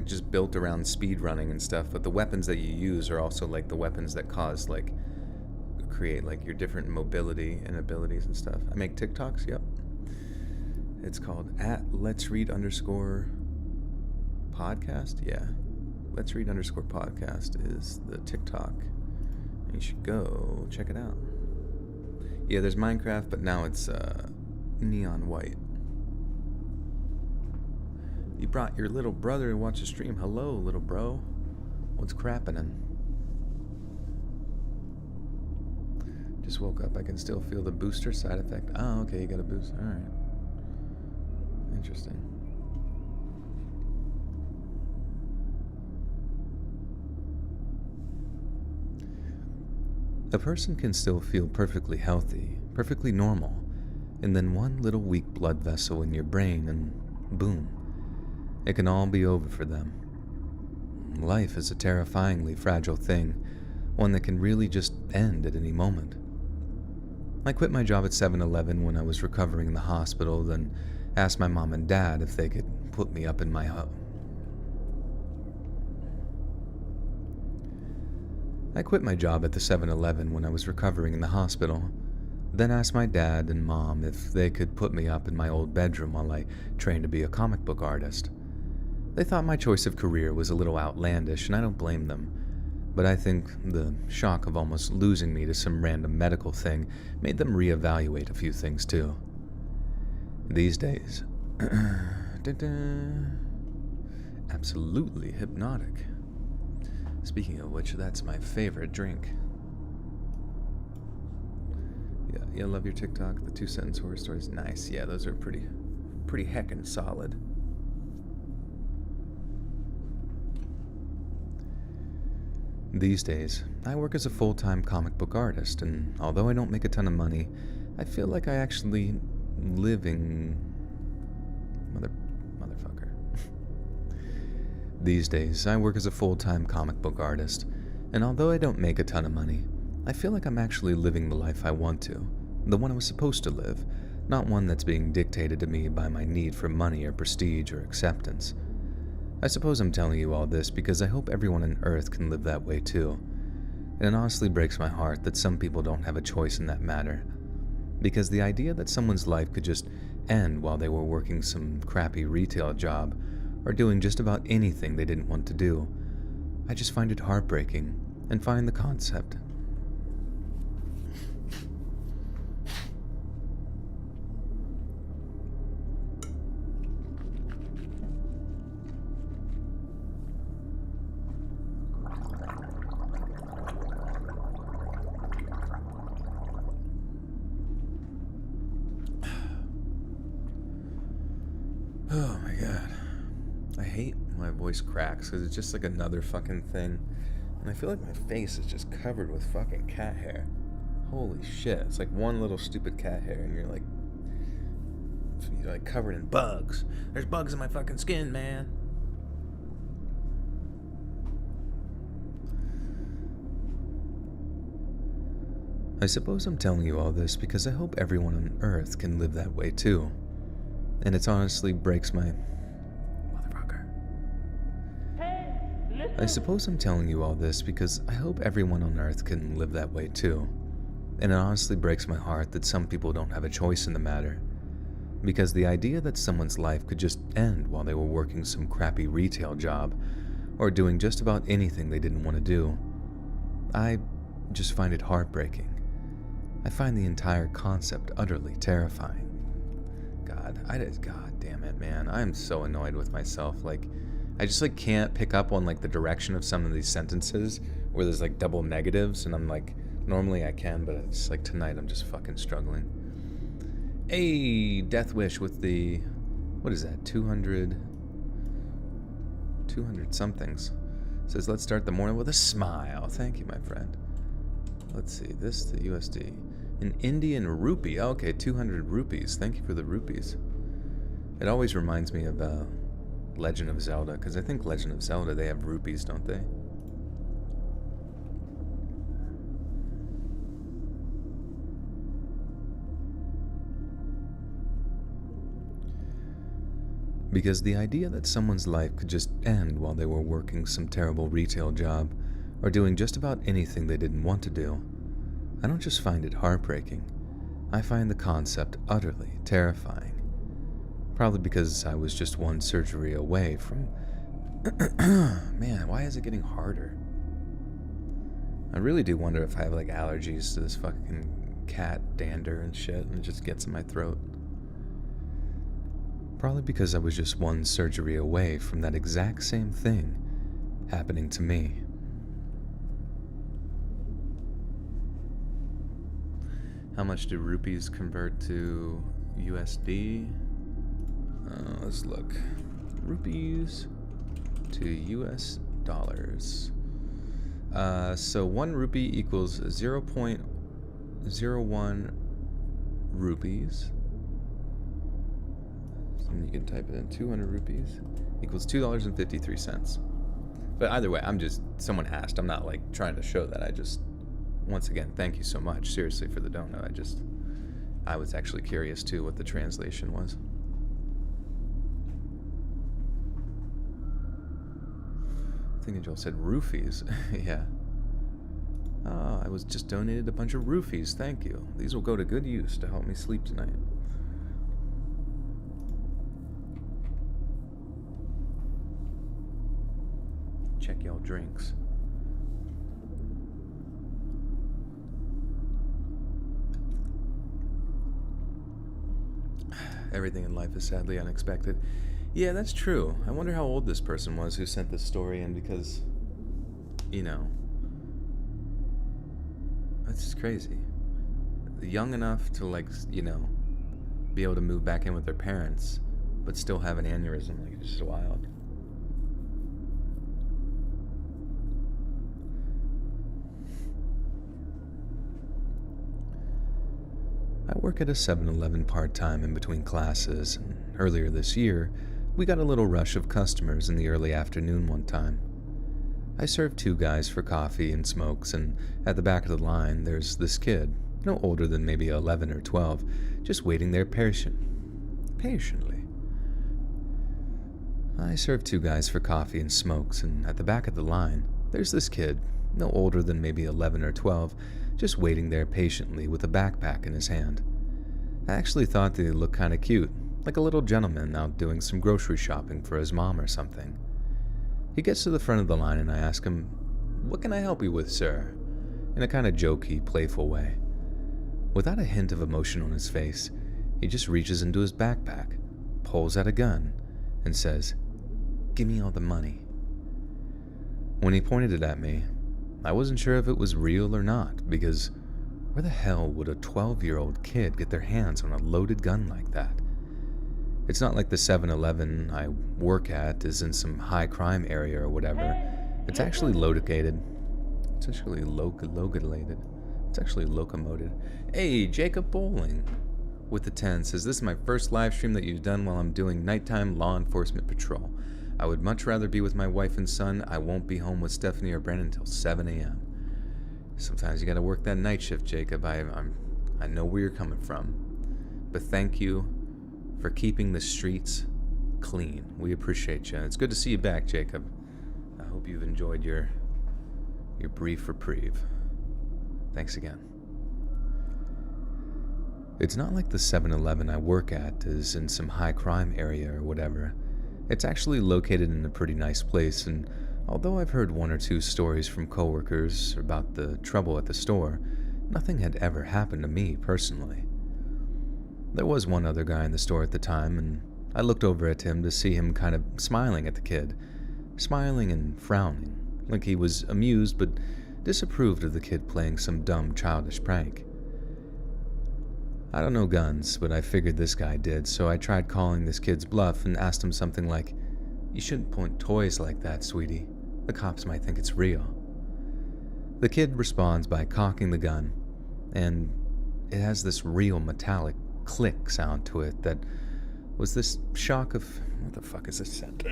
S1: just built around speed running and stuff, but the weapons that you use are also like the weapons that create like your different mobility and abilities and stuff. I make TikToks, yep. It's called @letsread_podcast. Yeah. Letsread_podcast is the TikTok. And you should go check it out. Yeah, there's Minecraft, but now it's Neon White. You brought your little brother to watch the stream. Hello, little bro. What's crappinin'? Just woke up. I can still feel the booster side effect. Oh, okay, you got a boost. Alright. Interesting. A person can still feel perfectly healthy, perfectly normal, and then one little weak blood vessel in your brain and boom, it can all be over for them. Life is a terrifyingly fragile thing, one that can really just end at any moment. I quit my job at 7-Eleven when I was recovering in the hospital, then asked my mom and dad if they could put me up in my I quit my job at the 7-Eleven when I was recovering in the hospital, then asked my dad and mom if they could put me up in my old bedroom while I trained to be a comic book artist. They thought my choice of career was a little outlandish, and I don't blame them, but I think the shock of almost losing me to some random medical thing made them reevaluate a few things too. These days, absolutely hypnotic. Speaking of which, that's my favorite drink. Yeah, love your TikTok. The 2-sentence horror stories, nice. Yeah, those are pretty heckin' solid. These days, I work as a full-time comic book artist, and although I don't make a ton of money, I feel like I actually living motherfucker. These days, I work as a full-time comic book artist, and although I don't make a ton of money, I feel like I'm actually living the life I want to, the one I was supposed to live, not one that's being dictated to me by my need for money or prestige or acceptance. I suppose I'm telling you all this because I hope everyone on Earth can live that way too. And it honestly breaks my heart that some people don't have a choice in that matter. Because the idea that someone's life could just end while they were working some crappy retail job or doing just about anything they didn't want to do, I just find it heartbreaking and find the concept. Oh my god. I hate when my voice cracks because it's just like another fucking thing. And I feel like my face is just covered with fucking cat hair. Holy shit. It's like one little stupid cat hair and you're like covered in bugs. There's bugs in my fucking skin, man. I suppose I'm telling you all this because I hope everyone on Earth can live that way too. And it honestly breaks my... Motherfucker. I suppose I'm telling you all this because I hope everyone on Earth can live that way too. And it honestly breaks my heart that some people don't have a choice in the matter. Because the idea that someone's life could just end while they were working some crappy retail job, or doing just about anything they didn't want to do, I just find it heartbreaking. I find the entire concept utterly terrifying. God damn it, man. I'm so annoyed with myself. Like, I just like can't pick up on like the direction of some of these sentences where there's like double negatives, and I'm like, normally I can, but it's like tonight I'm just fucking struggling. Hey, Death Wish with the, what is that, 200 somethings. Says, let's start the morning with a smile. Thank you, my friend. Let's see, this, the USD. An Indian rupee. Okay, 200 rupees. Thank you for the rupees. It always reminds me of Legend of Zelda, because I think Legend of Zelda, they have rupees, don't they? Because the idea that someone's life could just end while they were working some terrible retail job, or doing just about anything they didn't want to do, I don't just find it heartbreaking, I find the concept utterly terrifying. Probably because I was just one surgery away from... Man, why is it getting harder? I really do wonder if I have like allergies to this fucking cat dander and shit, and it just gets in my throat. Probably because I was just one surgery away from that exact same thing happening to me. How much do rupees convert to USD? Let's look. Rupees to US dollars. So 1 rupee equals 0.01 rupees. And you can type it in. 200 rupees equals $2.53. But either way, someone asked. I'm not like trying to show that. Once again, thank you so much, seriously, for the donut. I was actually curious too what the translation was. I think Joel said roofies. Yeah. I was just donated a bunch of roofies. Thank you. These will go to good use to help me sleep tonight. Check y'all drinks. Everything in life is sadly unexpected. Yeah, that's true. I wonder how old this person was who sent this story in, because, you know, that's just crazy. Young enough to, like, you know, be able to move back in with their parents, but still have an aneurysm. Like, it's just wild. I work at a 7-Eleven part-time in between classes, and earlier this year, we got a little rush of customers in the early afternoon one time. I served 2 guys for coffee and smokes, and at the back of the line, there's this kid, no older than maybe 11 or 12, just waiting there patiently. I served 2 guys for coffee and smokes, and at the back of the line, there's this kid, no older than maybe 11 or 12, just waiting there patiently with a backpack in his hand. I actually thought that he looked kind of cute, like a little gentleman out doing some grocery shopping for his mom or something. He gets to the front of the line and I ask him, "What can I help you with, sir?" in a kind of jokey, playful way. Without a hint of emotion on his face, he just reaches into his backpack, pulls out a gun, and says, "Give me all the money." When he pointed it at me, I wasn't sure if it was real or not, because where the hell would a 12-year-old kid get their hands on a loaded gun like that? It's not like the 7-Eleven I work at is in some high crime area or whatever. It's actually located. It's actually located. It's actually locomoted. Hey, Jacob Bowling with the 10 says, "This is my first live stream that you've done while I'm doing nighttime law enforcement patrol. I would much rather be with my wife and son. I won't be home with Stephanie or Brandon until 7 a.m. Sometimes you gotta work that night shift, Jacob. I know where you're coming from. But thank you for keeping the streets clean. We appreciate you. It's good to see you back, Jacob. I hope you've enjoyed your brief reprieve. Thanks again. It's not like the 7-Eleven I work at is in some high crime area or whatever. It's actually located in a pretty nice place, and although I've heard one or two stories from coworkers about the trouble at the store, nothing had ever happened to me personally. There was one other guy in the store at the time, and I looked over at him to see him kind of smiling at the kid. Smiling and frowning, like he was amused but disapproved of the kid playing some dumb childish prank. I don't know guns, but I figured this guy did, so I tried calling this kid's bluff and asked him something like, "You shouldn't point toys like that, sweetie. The cops might think it's real." The kid responds by cocking the gun, and it has this real metallic click sound to it that was this shock of, what the fuck is this sound?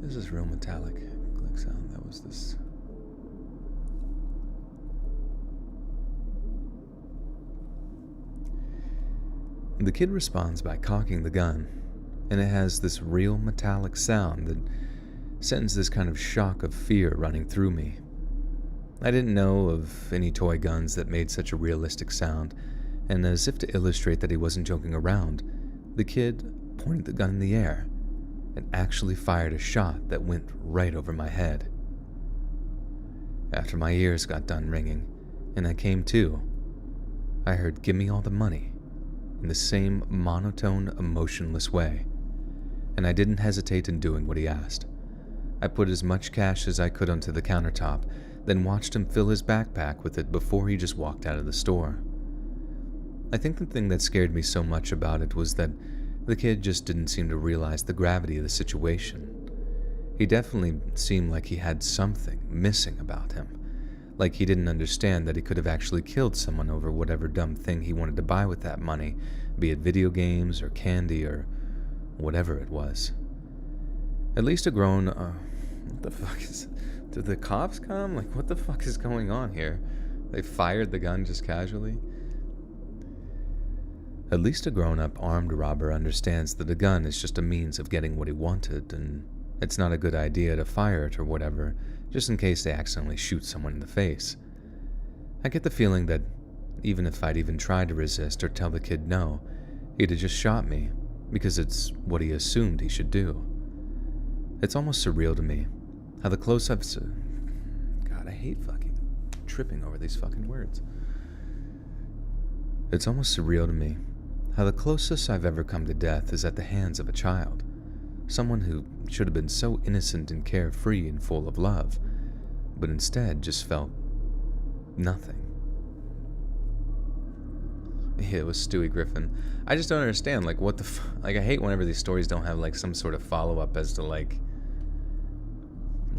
S1: This is real metallic click sound. That was this. The kid responds by cocking the gun, and it has this real metallic sound that sends this kind of shock of fear running through me. I didn't know of any toy guns that made such a realistic sound, and as if to illustrate that he wasn't joking around, the kid pointed the gun in the air and actually fired a shot that went right over my head. After my ears got done ringing, and I came to, I heard "Give me all the money" in the same monotone, emotionless way, and I didn't hesitate in doing what he asked. I put as much cash as I could onto the countertop, then watched him fill his backpack with it before he just walked out of the store. I think the thing that scared me so much about it was that the kid just didn't seem to realize the gravity of the situation. He definitely seemed like he had something missing about him, like he didn't understand that he could have actually killed someone over whatever dumb thing he wanted to buy with that money, be it video games or candy or whatever it was. At least a grown, what the fuck is, did the cops come? Like, what the fuck is going on here? They fired the gun just casually? At least a grown-up armed robber understands that a gun is just a means of getting what he wanted, and it's not a good idea to fire it or whatever, just in case they accidentally shoot someone in the face. I get the feeling that even if I'd even tried to resist or tell the kid no, he'd have just shot me, because it's what he assumed he should do. It's almost surreal to me how the close I've... God, I hate fucking tripping over these fucking words. It's almost surreal to me how the closest I've ever come to death is at the hands of a child, someone who should have been so innocent and carefree and full of love, but instead just felt nothing. Yeah, it was Stewie Griffin. I just don't understand, like, what the like, I hate whenever these stories don't have, like, some sort of follow-up as to, like,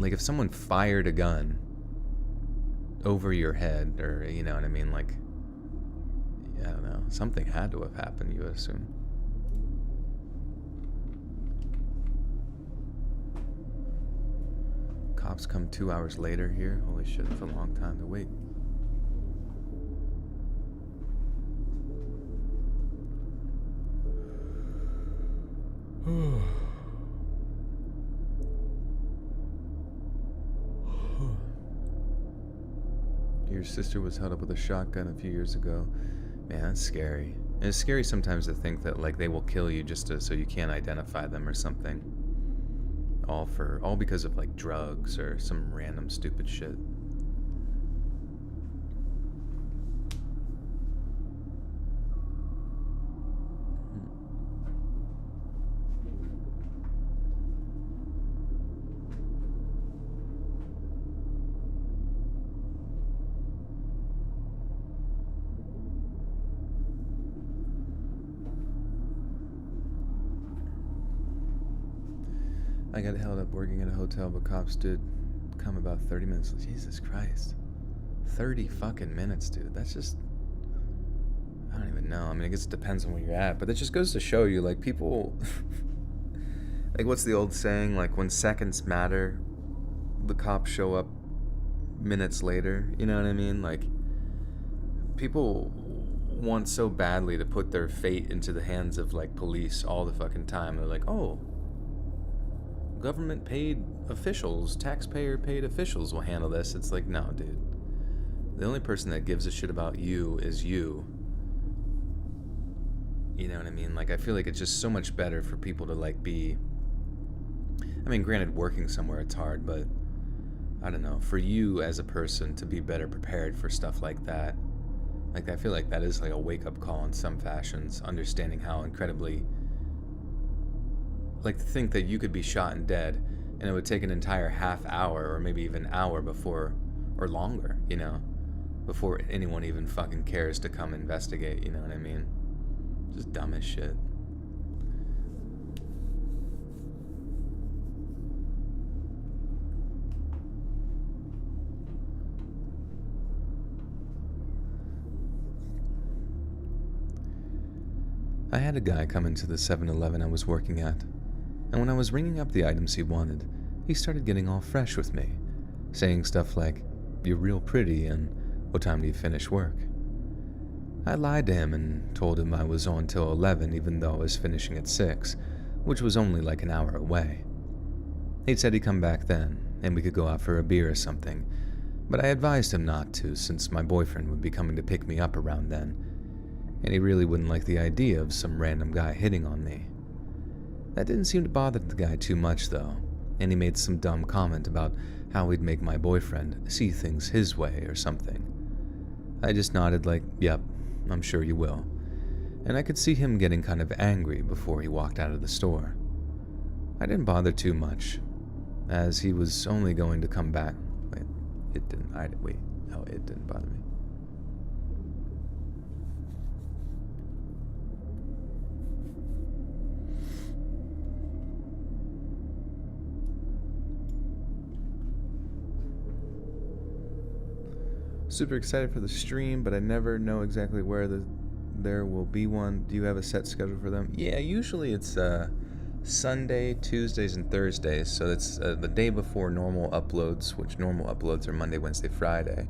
S1: if someone fired a gun over your head, or, you know what I mean, like, I don't know, something had to have happened, you would assume. Cops come 2 hours later here? Holy shit, that's a long time to wait. Your sister was held up with a shotgun a few years ago. Man, that's scary. And it's scary sometimes to think that, like, they will kill you just so you can't identify them or something. All because of, like, drugs or some random stupid shit. I got held up working at a hotel, but cops did come about 30 minutes. Jesus Christ. 30 fucking minutes, dude. That's just... I don't even know. I mean, I guess it depends on where you're at, but it just goes to show you, like, people... like, what's the old saying? Like, when seconds matter, the cops show up minutes later. You know what I mean? Like, people want so badly to put their fate into the hands of, like, police all the fucking time. They're like, oh, government paid officials, taxpayer paid officials will handle this. It's like, no, dude. The only person that gives a shit about you is you. You know what I mean? Like, I feel like it's just so much better for people to, like, be... I mean, granted, working somewhere, it's hard, but... I don't know. For you as a person to be better prepared for stuff like that. Like, I feel like that is, like, a wake-up call in some fashions. Understanding how incredibly... Like, to think that you could be shot and dead, and it would take an entire half hour, or maybe even hour before... Or longer, you know? Before anyone even fucking cares to come investigate, you know what I mean? Just dumb as shit. I had a guy come into the 7-Eleven I was working at, and when I was ringing up the items he wanted, he started getting all fresh with me, saying stuff like, "You're real pretty," and "What time do you finish work?" I lied to him and told him I was on till 11 even though I was finishing at 6, which was only like an hour away. He said he'd come back then, and we could go out for a beer or something, but I advised him not to since my boyfriend would be coming to pick me up around then, and he really wouldn't like the idea of some random guy hitting on me. That didn't seem to bother the guy too much though, and he made some dumb comment about how he'd make my boyfriend see things his way or something. I just nodded like, yep, I'm sure you will, and I could see him getting kind of angry before he walked out of the store. I didn't bother too much, as he was only going to come back. It didn't bother me. Super excited for the stream, but I never know exactly where there will be one. Do you have a set schedule for them? Yeah, usually it's Sunday, Tuesdays, and Thursdays. So it's the day before normal uploads, which normal uploads are Monday, Wednesday, Friday.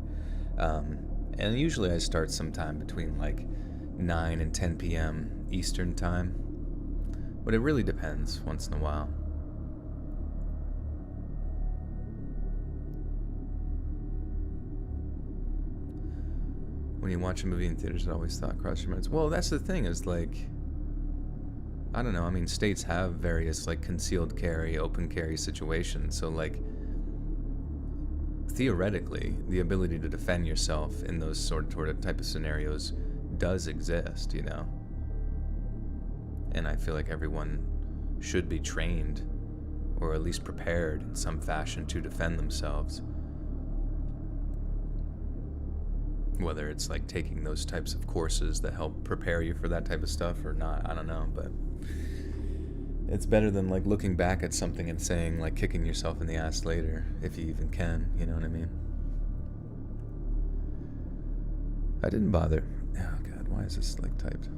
S1: And usually I start sometime between like 9 and 10 p.m. Eastern time. But it really depends once in a while. When you watch a movie in theaters, I always thought cross your minds. Well, that's the thing is like, I don't know. I mean, states have various like concealed carry, open carry situations. So like, theoretically, the ability to defend yourself in those sort of type of scenarios does exist, you know. And I feel like everyone should be trained, or at least prepared in some fashion to defend themselves. Whether it's like taking those types of courses that help prepare you for that type of stuff or not, I don't know, but it's better than like looking back at something and saying like kicking yourself in the ass later, if you even can, you know what I mean? I didn't bother. Oh god, why is this like typed?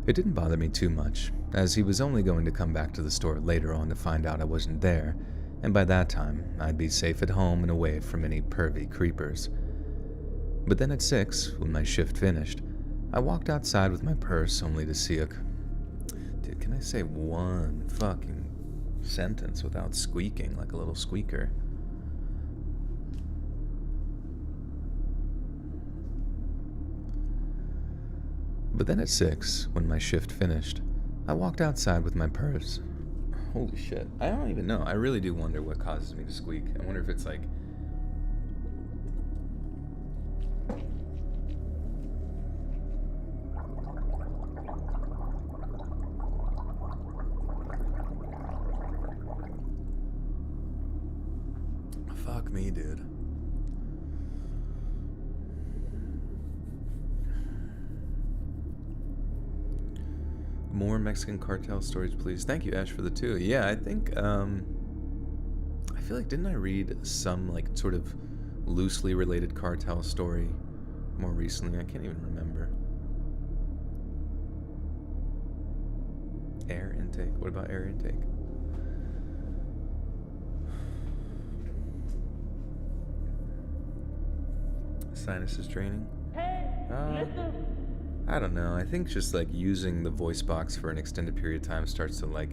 S1: It didn't bother me too much, as he was only going to come back to the store later on to find out I wasn't there, and by that time, I'd be safe at home and away from any pervy creepers. But then at 6, when my shift finished, I walked outside with my purse only to see a... Dude, can I say one fucking sentence without squeaking like a little squeaker? But then at 6, when my shift finished, I walked outside with my purse. Holy shit. I don't even know. I really do wonder what causes me to squeak. I wonder if it's like... Fuck me, dude. More Mexican cartel stories, please. Thank you, Ash, for the 2. Yeah, I think, I feel like, didn't I read some, like, sort of loosely related cartel story more recently? I can't even remember. Air intake. What about air intake? Sinus is draining. I don't know. I think just like using the voice box for an extended period of time starts to like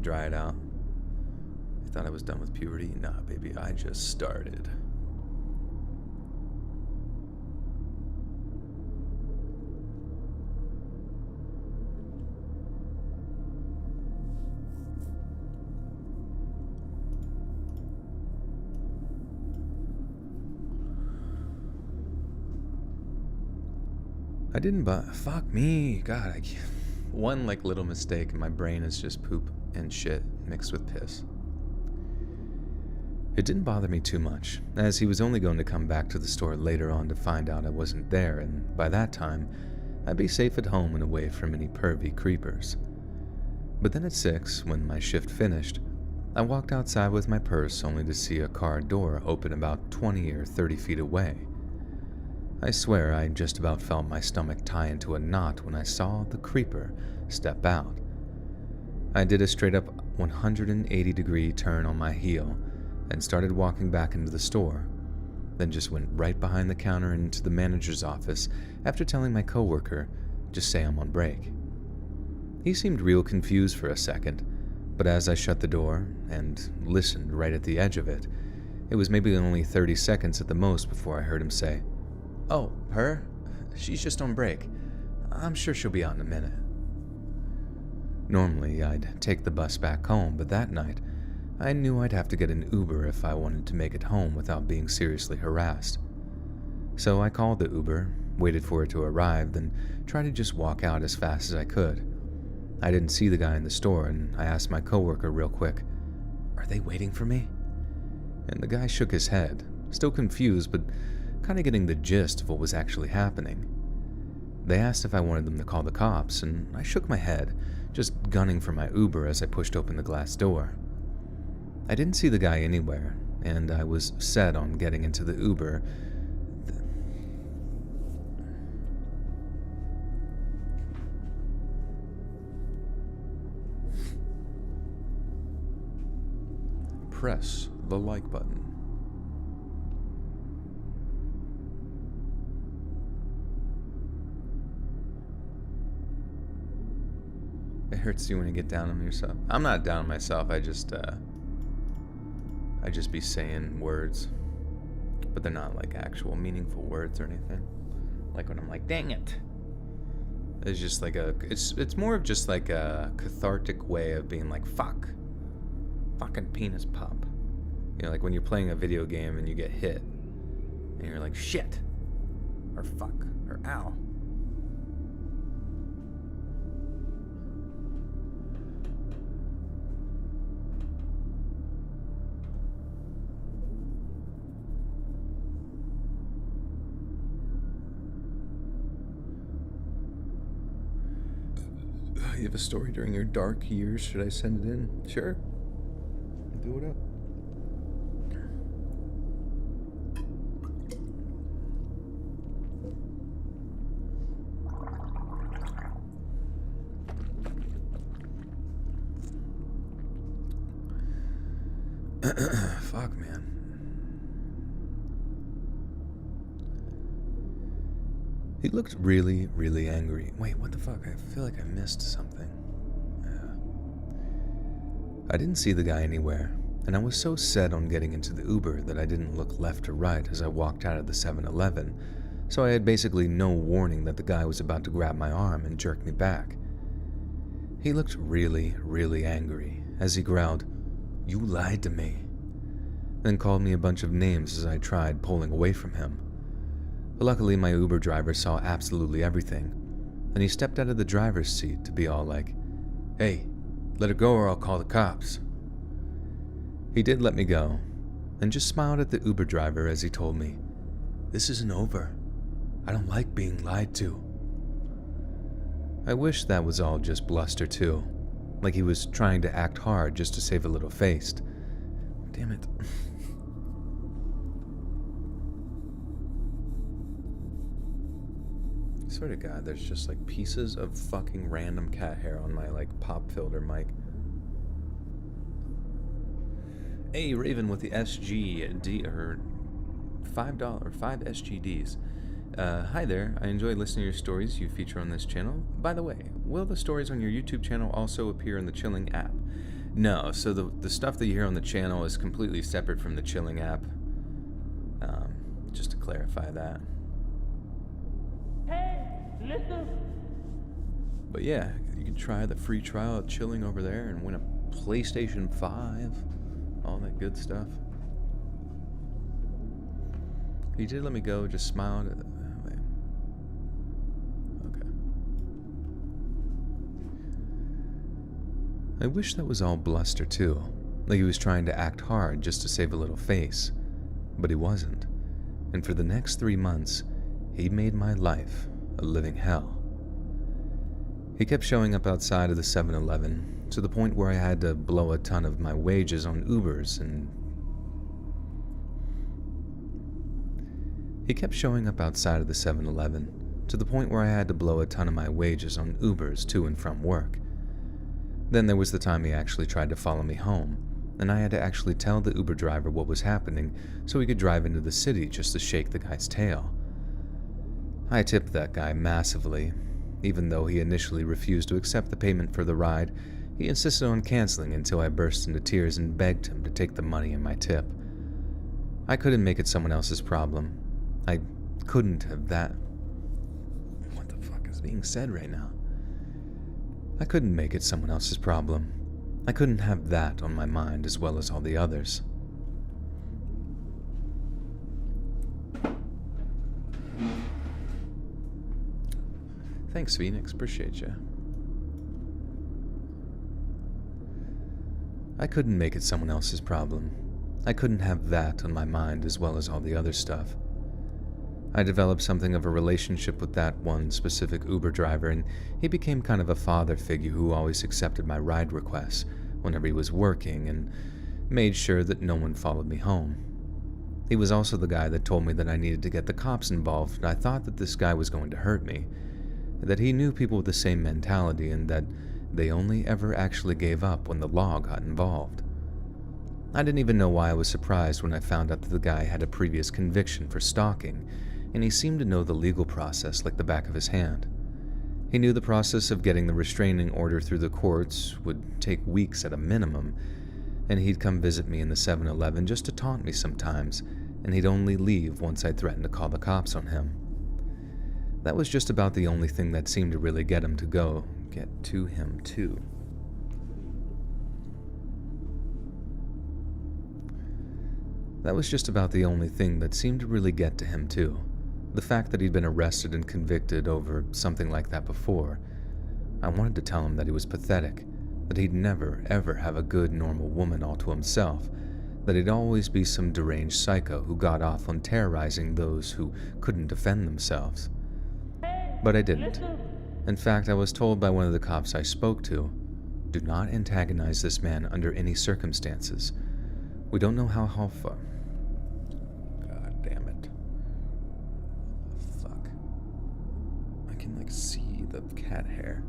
S1: dry it out. I thought I was done with puberty. Nah, baby, I just started. I didn't buy. Fuck me. God, I can't. One like little mistake and my brain is just poop and shit mixed with piss. It didn't bother me too much, as he was only going to come back to the store later on to find out I wasn't there, and by that time, I'd be safe at home and away from any pervy creepers. But then at 6, when my shift finished, I walked outside with my purse only to see a car door open about 20 or 30 feet away. I swear I just about felt my stomach tie into a knot when I saw the creeper step out. I did a straight up 180-degree turn on my heel and started walking back into the store, then just went right behind the counter and into the manager's office after telling my coworker, just say I'm on break. He seemed real confused for a second, but as I shut the door and listened right at the edge of it, it was maybe only 30 seconds at the most before I heard him say, "Oh, her? She's just on break. I'm sure she'll be out in a minute." Normally, I'd take the bus back home, but that night, I knew I'd have to get an Uber if I wanted to make it home without being seriously harassed. So I called the Uber, waited for it to arrive, then tried to just walk out as fast as I could. I didn't see the guy in the store, and I asked my coworker real quick, "Are they waiting for me?" And the guy shook his head, still confused, but kind of getting the gist of what was actually happening. They asked if I wanted them to call the cops, and I shook my head, just gunning for my Uber as I pushed open the glass door. I didn't see the guy anywhere, and I was set on getting into the Uber. Press the like button. It hurts you when you get down on yourself. I'm not down on myself. I just be saying words, but they're not like actual meaningful words or anything. Like when I'm like, "Dang it!" It's just like it's more of just like a cathartic way of being like, "Fuck, fucking penis pop." You know, like when you're playing a video game and you get hit, and you're like, "Shit," or "Fuck," or "Ow." You have a story during your dark years? Should I send it in? Sure. Do it up. Fuck, man. He looked really, really angry. Wait, what the fuck? I feel like I missed something. I didn't see the guy anywhere, and I was so set on getting into the Uber that I didn't look left or right as I walked out of the 7-Eleven, so I had basically no warning that the guy was about to grab my arm and jerk me back. He looked really, really angry as he growled, "You lied to me," then called me a bunch of names as I tried pulling away from him. But luckily, my Uber driver saw absolutely everything, and he stepped out of the driver's seat to be all like, "Hey, let her go or I'll call the cops." He did let me go, and just smiled at the Uber driver as he told me, "This isn't over. I don't like being lied to." I wish that was all just bluster too, like he was trying to act hard just to save a little face. Damn it. I swear to God, there's just like pieces of fucking random cat hair on my like pop filter mic. Hey, Raven with the SGD or $5 or 5 SGDs. Hi there, I enjoy listening to your stories you feature on this channel. By the way, will the stories on your YouTube channel also appear in the Chilling app? No, so the stuff that you hear on the channel is completely separate from the Chilling app. Just to clarify that.
S3: Hey, listen.
S1: But yeah, you can try the free trial at Chilling over there and win a PlayStation 5. All that good stuff. He did let me go, just smiled. Wait. Okay. I wish that was all bluster too. Like he was trying to act hard just to save a little face. But he wasn't. And for the next 3 months, he made my life a living hell. He kept showing up outside of the 7-Eleven, to the point where I had to blow a ton of my wages on Ubers and... He kept showing up outside of the 7-Eleven, to the point where I had to blow a ton of my wages on Ubers to and from work. Then there was the time he actually tried to follow me home, and I had to actually tell the Uber driver what was happening so he could drive into the city just to shake the guy's tail. I tipped that guy massively. Even though he initially refused to accept the payment for the ride, he insisted on canceling until I burst into tears and begged him to take the money and my tip. I couldn't make it someone else's problem. I couldn't have that... What the fuck is being said right now? I couldn't make it someone else's problem. I couldn't have that on my mind as well as all the others. Thanks, Phoenix. Appreciate you. I couldn't make it someone else's problem. I couldn't have that on my mind as well as all the other stuff. I developed something of a relationship with that one specific Uber driver, and he became kind of a father figure who always accepted my ride requests whenever he was working and made sure that no one followed me home. He was also the guy that told me that I needed to get the cops involved, and I thought that this guy was going to hurt me, that he knew people with the same mentality and that they only ever actually gave up when the law got involved. I didn't even know why I was surprised when I found out that the guy had a previous conviction for stalking, and he seemed to know the legal process like the back of his hand. He knew the process of getting the restraining order through the courts would take weeks at a minimum, and he'd come visit me in the 7-Eleven just to taunt me sometimes, and he'd only leave once I threatened to call the cops on him. That was just about the only thing that seemed to really get him to him too. That was just about the only thing that seemed to really get to him too. The fact that he'd been arrested and convicted over something like that before. I wanted to tell him that he was pathetic, that he'd never, ever have a good, normal woman all to himself, that he'd always be some deranged psycho who got off on terrorizing those who couldn't defend themselves. But I didn't. In fact, I was told by one of the cops I spoke to, "Do not antagonize this man under any circumstances. We don't know how far..." God damn it. Fuck. I can, like, see the cat hair.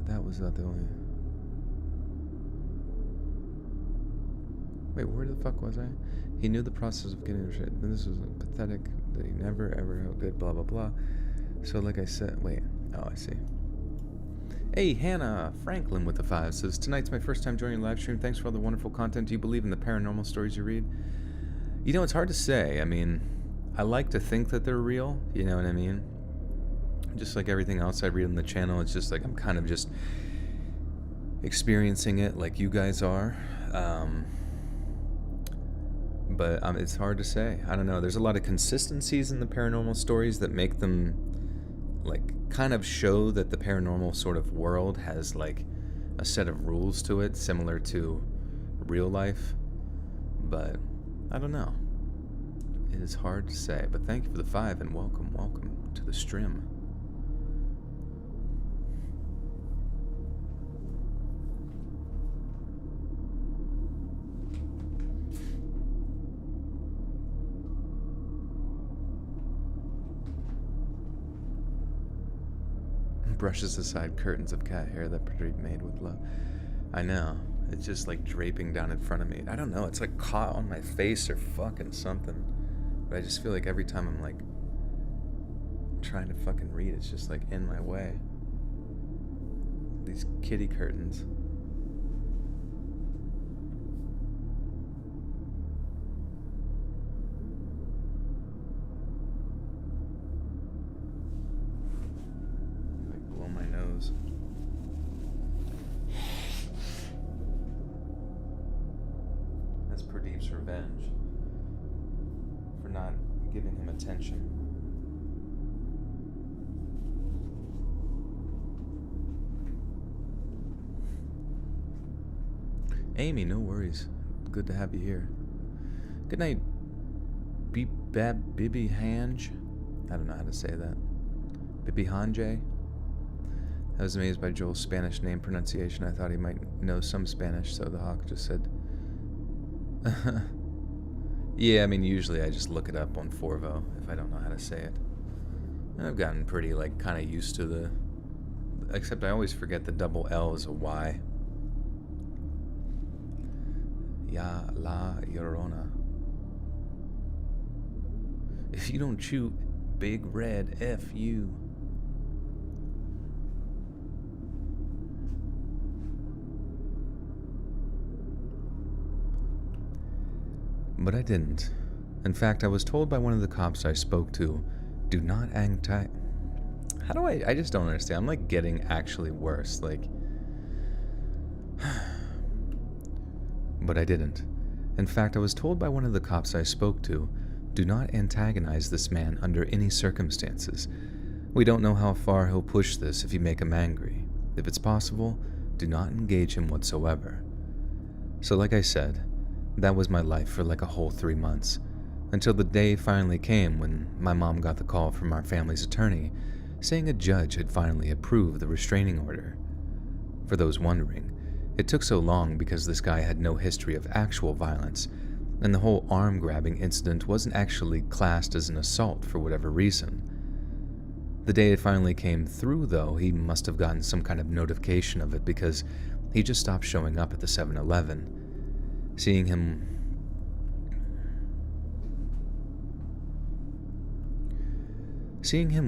S1: That was not the only... Wait, where the fuck was I? He knew the process of getting shit. This was pathetic that he never ever did blah blah blah. So like I said, wait. Oh, I see. Hey, Hannah Franklin with the 5 says, tonight's my first time joining your live stream. Thanks for all the wonderful content. Do you believe in the paranormal stories you read? You know, it's hard to say. I mean, I like to think that they're real. You know what I mean? Just like everything else I read on the channel, it's just like I'm kind of just experiencing it like you guys are. But it's hard to say. I don't know. There's a lot of consistencies in the paranormal stories that make them, like, kind of show that the paranormal sort of world has, like, a set of rules to it, similar to real life. But I don't know. It is hard to say. But thank you for the 5 and welcome to the stream. brushes aside curtains of cat hair that Patrick made with love. I know. It's just like draping down in front of me. I don't know. It's like caught on my face or fucking something. But I just feel like every time I'm like trying to fucking read, it's just like in my way. These kitty curtains. Like blow my nose. That's Pradeep's revenge for not giving him attention. Amy, no worries. Good to have you here. Good night, Bibi Hanj. I don't know how to say that. Bibi Hanj. I was amazed by Joel's Spanish name pronunciation. I thought he might know some Spanish, so the hawk just said, yeah, I mean, usually I just look it up on Forvo if I don't know how to say it. And I've gotten pretty, like, kind of used to the... Except I always forget the double L is a Y. Ya La Llorona. If you don't shoot, big red F you. But I didn't. In fact, I was told by one of the cops I spoke to, do not anti... How do I just don't understand. I'm like getting actually worse, like... But I didn't. In fact, I was told by one of the cops I spoke to, do not antagonize this man under any circumstances. We don't know how far he'll push this if you make him angry. If it's possible, do not engage him whatsoever. So like I said, that was my life for like a whole 3 months, until the day finally came when my mom got the call from our family's attorney saying a judge had finally approved the restraining order. For those wondering, it took so long because this guy had no history of actual violence, and the whole arm-grabbing incident wasn't actually classed as an assault for whatever reason. The day it finally came through, though, he must have gotten some kind of notification of it because he just stopped showing up at the 7-Eleven. Seeing him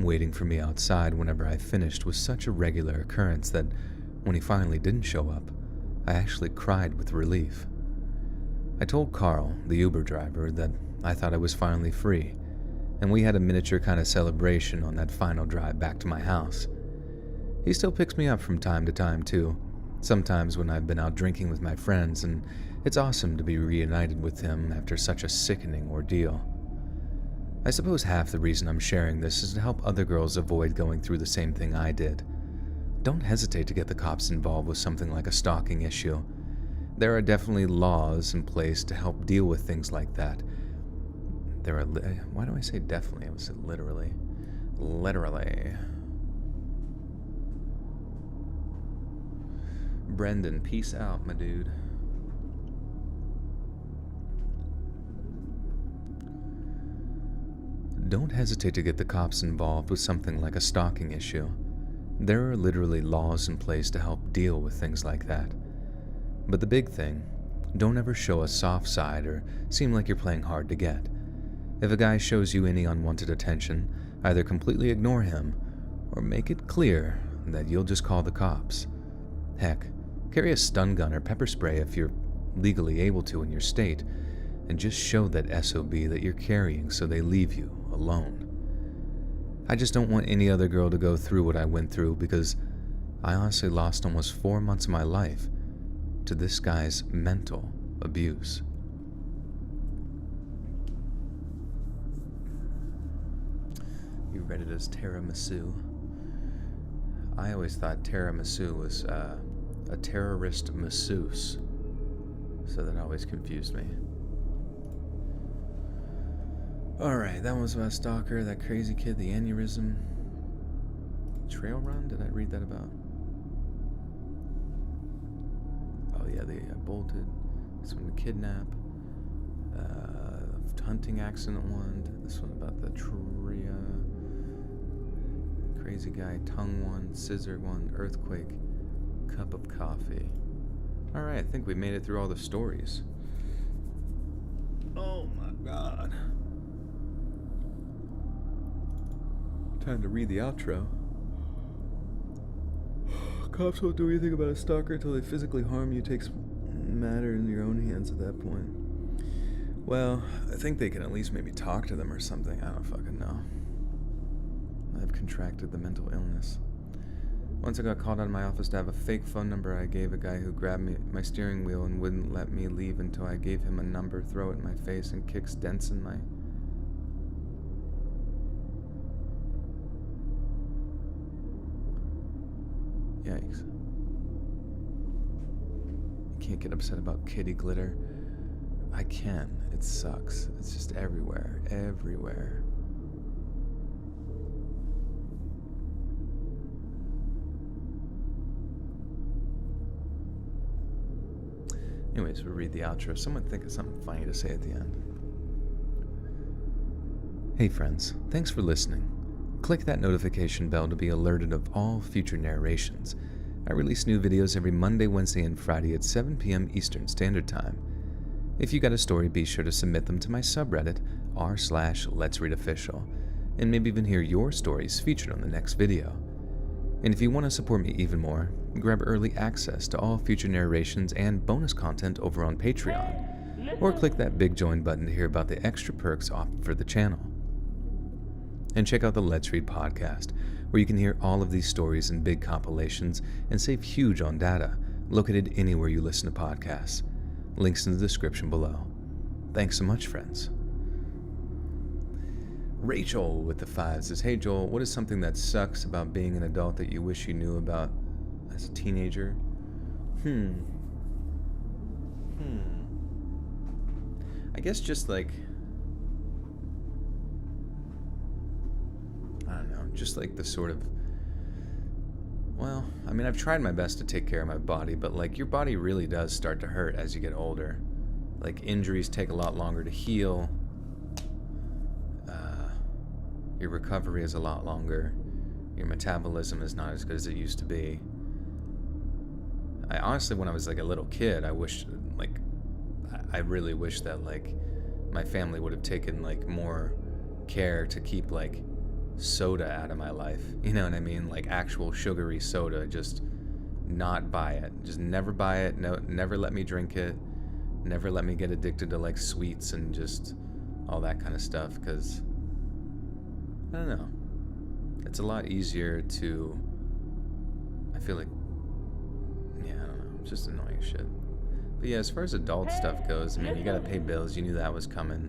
S1: waiting for me outside whenever I finished was such a regular occurrence that when he finally didn't show up, I actually cried with relief. I told Carl, the Uber driver, that I thought I was finally free, and we had a miniature kind of celebration on that final drive back to my house. He still picks me up from time to time, too, sometimes when I've been out drinking with my friends, and it's awesome to be reunited with him after such a sickening ordeal. I suppose half the reason I'm sharing this is to help other girls avoid going through the same thing I did. Don't hesitate to get the cops involved with something like a stalking issue. There are definitely laws in place to help deal with things like that. Why do I say definitely? I was literally. Literally. Brendan, peace out, my dude. Don't hesitate to get the cops involved with something like a stalking issue. There are literally laws in place to help deal with things like that. But the big thing, don't ever show a soft side or seem like you're playing hard to get. If a guy shows you any unwanted attention, either completely ignore him or make it clear that you'll just call the cops. Heck, carry a stun gun or pepper spray if you're legally able to in your state, and just show that SOB that you're carrying so they leave you alone. I just don't want any other girl to go through what I went through because I honestly lost almost 4 months of my life to this guy's mental abuse. You read it as tiramisu. I always thought tiramisu was a terrorist masseuse, so that always confused me. Alright, that was about Stalker, that crazy kid, the aneurysm. Trail run? Did I read that about? Oh yeah, the bolted. This one, the kidnap. Hunting accident one. This one about the crazy guy, tongue one, scissor one, earthquake, cup of coffee. Alright, I think we made it through all the stories. Oh my god. Time to read the outro. Cops won't do anything about a stalker until they physically harm you. Takes matter in your own hands at that point. Well, I think they can at least maybe talk to them or something. I don't fucking know. I've contracted the mental illness. Once I got called out of my office to have a fake phone number I gave a guy who grabbed my steering wheel and wouldn't let me leave until I gave him a number, throw it in my face, and kick dents in my... Yikes. I can't get upset about kitty glitter. I can. It sucks. It's just everywhere. Everywhere. Anyways, we'll read the outro. Someone think of something funny to say at the end. Hey friends, thanks for listening. Click that notification bell to be alerted of all future narrations. I release new videos every Monday, Wednesday, and Friday at 7 p.m. Eastern Standard Time. If you got a story, be sure to submit them to my subreddit, r/Let'sReadOfficial, and maybe even hear your stories featured on the next video. And if you want to support me even more, grab early access to all future narrations and bonus content over on Patreon, or click that big join button to hear about the extra perks offered for the channel. And check out the Let's Read podcast, where you can hear all of these stories in big compilations and save huge on data, located anywhere you listen to podcasts. Links in the description below. Thanks so much, friends. Rachel with the 5 says, hey Joel, what is something that sucks about being an adult that you wish you knew about as a teenager? I guess just like, I don't know, just like the sort of, well, I mean, I've tried my best to take care of my body, but like your body really does start to hurt as you get older. Like injuries take a lot longer to heal. Your recovery is a lot longer. Your metabolism is not as good as it used to be. I honestly, when I was like a little kid, I really wish that like my family would have taken like more care to keep like soda out of my life. You know what I mean? Like actual sugary soda, just not buy it. Just never buy it. No, never let me drink it. Never let me get addicted to like sweets and just all that kind of stuff, because I don't know. It's a lot easier to, I feel like, yeah, I don't know. It's just annoying shit. But yeah, as far as adult stuff goes, I mean, you gotta pay bills. You knew that was coming.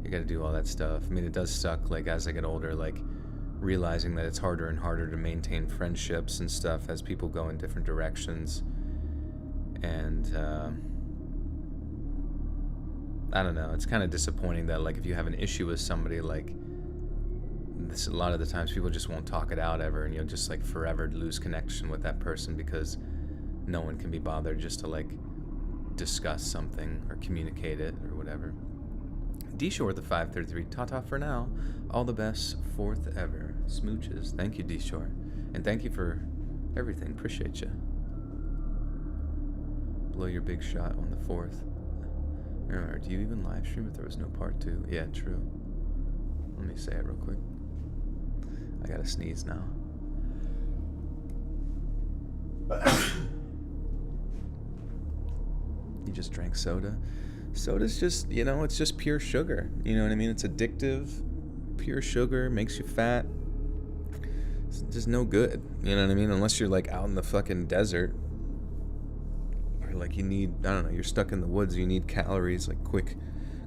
S1: You gotta do all that stuff. I mean, it does suck, like, as I get older, like, realizing that it's harder and harder to maintain friendships and stuff as people go in different directions. And, I don't know. It's kind of disappointing that, like, if you have an issue with somebody, like, a lot of the times people just won't talk it out ever, and you'll just like forever lose connection with that person because no one can be bothered just to like discuss something or communicate it or whatever. D-Shore the 533, ta-ta for now. All the best, 4th ever. Smooches. Thank you, D-Shore. And thank you for everything. Appreciate you. Blow your big shot on the 4th. Remember, do you even live stream if there was no part 2? Yeah, true. Let me say it real quick. I gotta sneeze now. You just drank soda? Soda's just, you know, it's just pure sugar. You know what I mean? It's addictive. Pure sugar makes you fat. It's just no good. You know what I mean? Unless you're like out in the fucking desert. Or like you need, I don't know, you're stuck in the woods, you need calories, like quick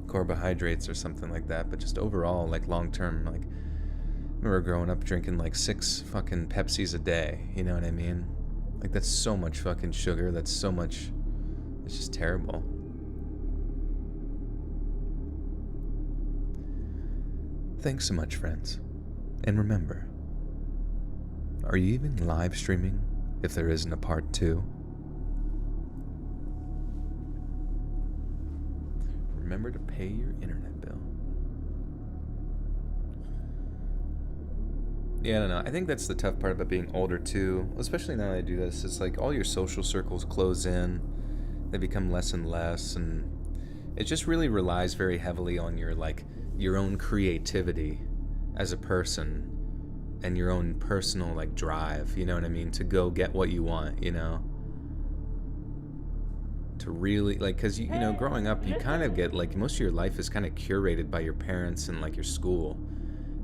S1: carbohydrates or something like that. But just overall, like long term, like, I remember growing up drinking like 6 fucking Pepsis a day, you know what I mean? Like that's so much fucking sugar, that's so much, it's just terrible. Thanks so much, friends. And remember, are you even live streaming if there isn't a part 2? Remember to pay your internet bill. Yeah, I don't know. I think that's the tough part about being older too, especially now that I do this. It's like all your social circles close in, they become less and less, and it just really relies very heavily on your own creativity as a person and your own personal drive, you know what I mean, to go get what you want, to really because you know, growing up you kind of get most of your life is kind of curated by your parents and your school,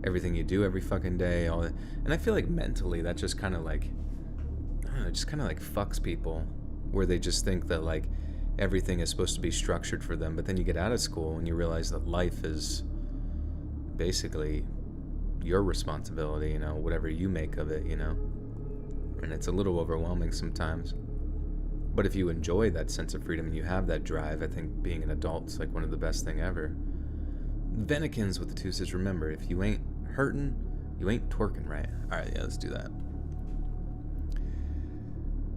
S1: everything you do every fucking day, all that. And I feel like mentally that just kind of I don't know, just kind of fucks people, where they just think that everything is supposed to be structured for them. But then you get out of school and you realize that life is basically your responsibility, whatever you make of it, and it's a little overwhelming sometimes. But if you enjoy that sense of freedom and you have that drive, I think being an adult's one of the best thing ever. Venikins with the 2 says, remember, if you ain't hurting, you ain't twerking right. Alright, yeah, let's do that.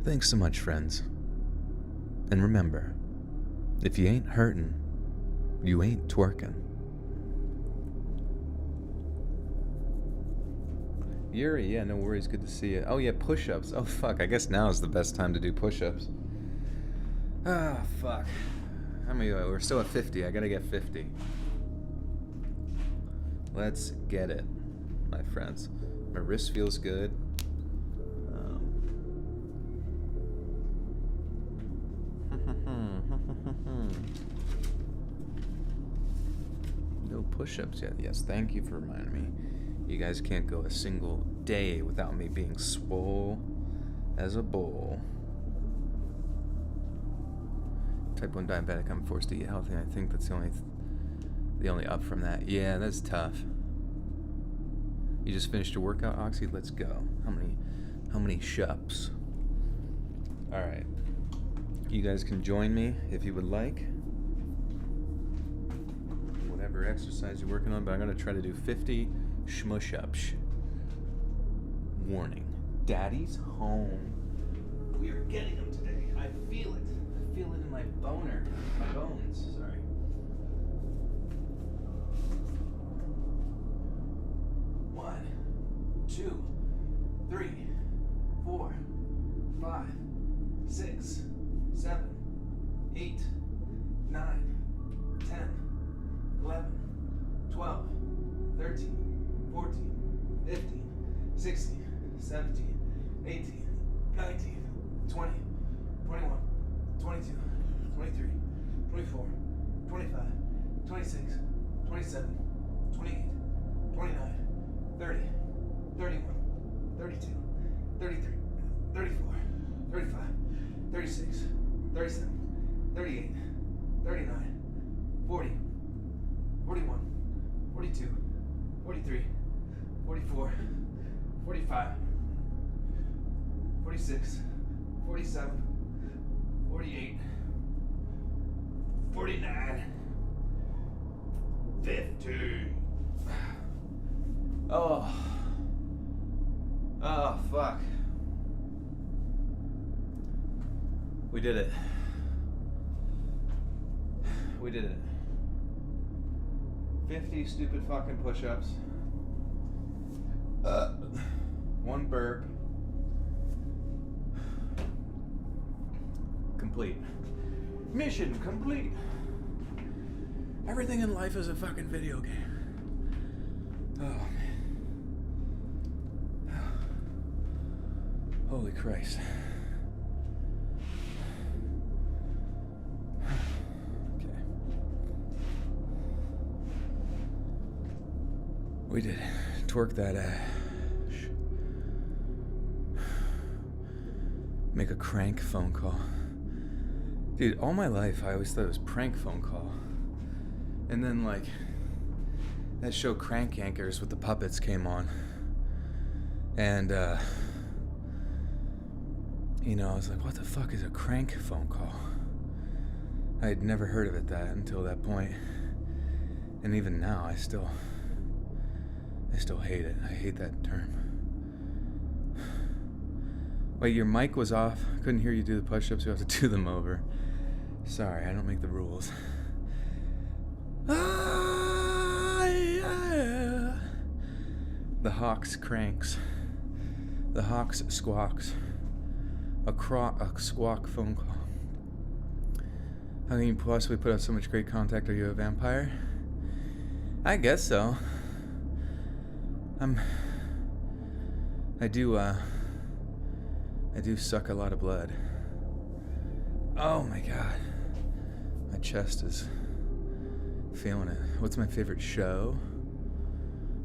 S1: Thanks so much, friends. And remember, if you ain't hurting, you ain't twerking. Yuri, yeah, no worries, good to see you. Oh yeah, push-ups. Oh fuck, I guess now is the best time to do push-ups. Ah, fuck. How many? We're still at 50. I gotta get 50. Let's get it, my friends. My wrist feels good. No push-ups yet. Yes, thank you for reminding me. You guys can't go a single day without me being swole as a bull. Type 1 diabetic, I'm forced to eat healthy, and I think that's the only up from that. Yeah, that's tough. You just finished your workout, Oxy? Let's go. How many shups? Alright. You guys can join me if you would like. Whatever exercise you're working on, but I'm going to try to do 50 shmush-ups. Warning. Daddy's home. We are getting him today. I feel it. I feel it in my bones. Sorry. One, 2, 3, 4, 5, 6, 7, 8, 9, 10, 11, 12, 13, 14, 15, 16, 17, 18, 19, 20, 21, 22, 23, 24, 25, 26, 27, 28, 29, 30, 31, 32, 33, 34, 35, 36, 37, 38, 39, 40, 41, 42, 43, 44, 45, 46, 47, 48, 49, 50. Oh, fuck. We did it. We did it. 50 stupid fucking push-ups. 1 burp. Complete. Mission complete. Everything in life is a fucking video game. Oh, man. Holy Christ. Okay. We did twerk that ass. Make a crank phone call. Dude, all my life I always thought it was prank phone call. And then that show Crank Yankers with the puppets came on. And I was like, what the fuck is a crank phone call? I had never heard of it until that point. And even now I still hate it. I hate that term. Wait, your mic was off. Couldn't hear you do the push-ups. You have to do them over. Sorry, I don't make the rules. Yeah. The Hawks cranks. The Hawks squawks. A squawk phone call. How can you possibly put out so much great contact? Are you a vampire? I guess so. I do suck a lot of blood. Oh my god. My chest is feeling it. What's my favorite show?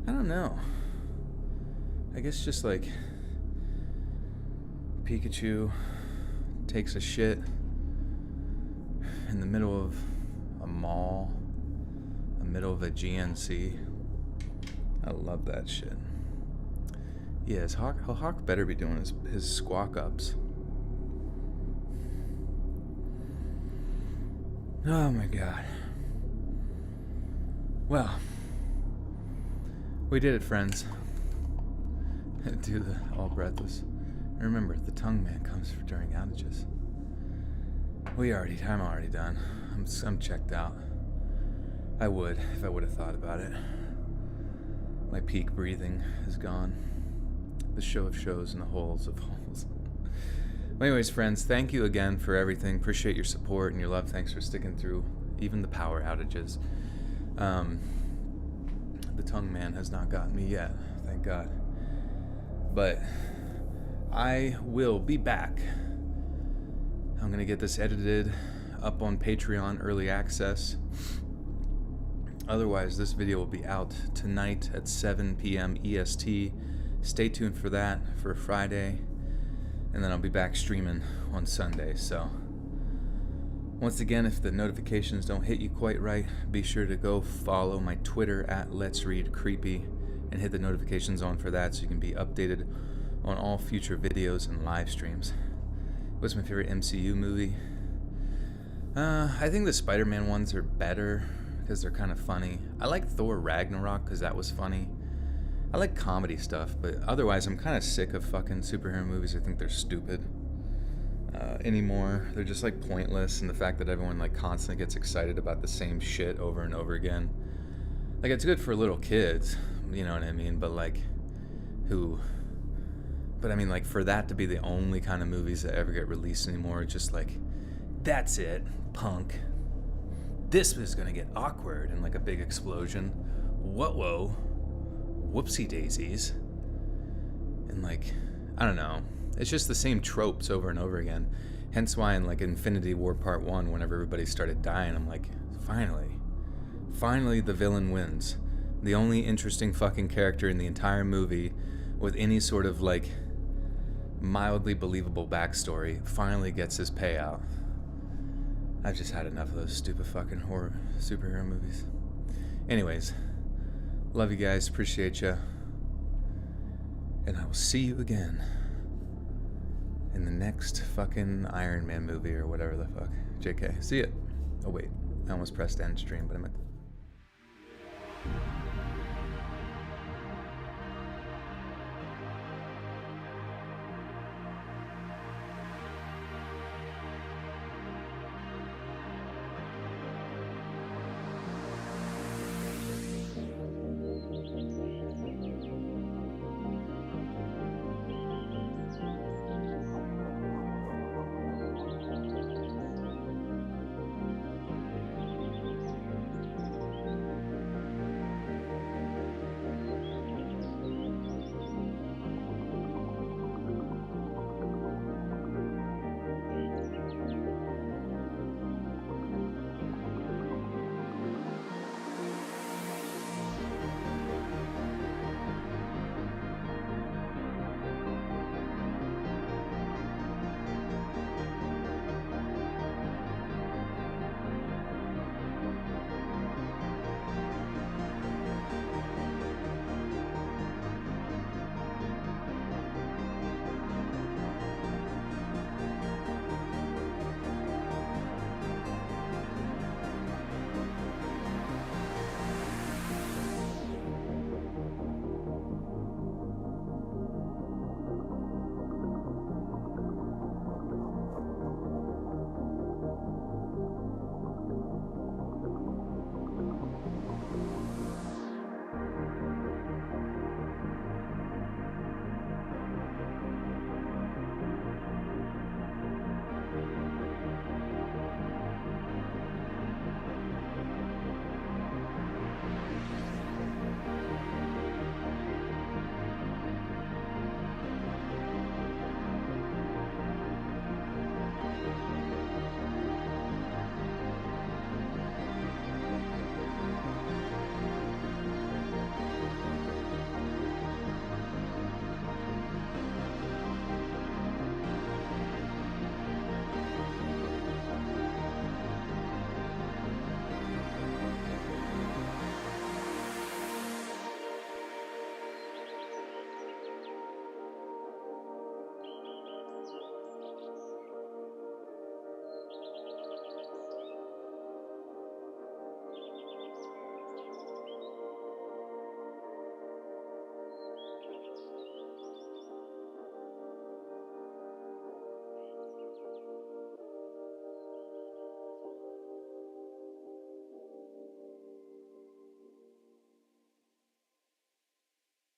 S1: I don't know. I guess just like Pikachu takes a shit in the middle of a mall, the middle of a GNC. I love that shit. Yeah, Hawk better be doing his squawk ups. Oh my god. Well, we did it, friends. Do the all breathless. And remember, the tongue man comes during outages. I'm already done. I'm checked out. I would, if I would have thought about it. My peak breathing is gone. The show of shows and the holes of holes. Well, anyways, friends, thank you again for everything. Appreciate your support and your love. Thanks for sticking through even the power outages. The tongue man has not gotten me yet, thank God. But I will be back. I'm going to get this edited up on Patreon early access. Otherwise, this video will be out tonight at 7 p.m. EST. Stay tuned for that for Friday. And then I'll be back streaming on Sunday. So, once again, if the notifications don't hit you quite right, be sure to go follow my Twitter at Let's Read Creepy and hit the notifications on for that so you can be updated on all future videos and live streams. What's my favorite MCU movie? I think the Spider-Man ones are better because they're kind of funny. I like Thor Ragnarok because that was funny. I like comedy stuff, but otherwise I'm kind of sick of fucking superhero movies. I think they're stupid anymore. They're just like pointless, and the fact that everyone like constantly gets excited about the same shit over and over again. Like, it's good for little kids, you know what I mean? But like, But I mean, like, for that to be the only kind of movies that ever get released anymore, it's just like, that's it, punk. This is gonna get awkward and like a big explosion. Whoa. Whoopsie daisies. And like, I don't know. It's just the same tropes over and over again. Hence why in like Infinity War Part 1, whenever everybody started dying, I'm like, finally the villain wins. The only interesting fucking character in the entire movie with any sort of like mildly believable backstory finally gets his payout. I've just had enough of those stupid fucking horror superhero movies. Anyways, love you guys, appreciate you, and I will see you again in the next fucking Iron Man movie or whatever the fuck. JK, see ya. Oh wait, I almost pressed end stream, but I meant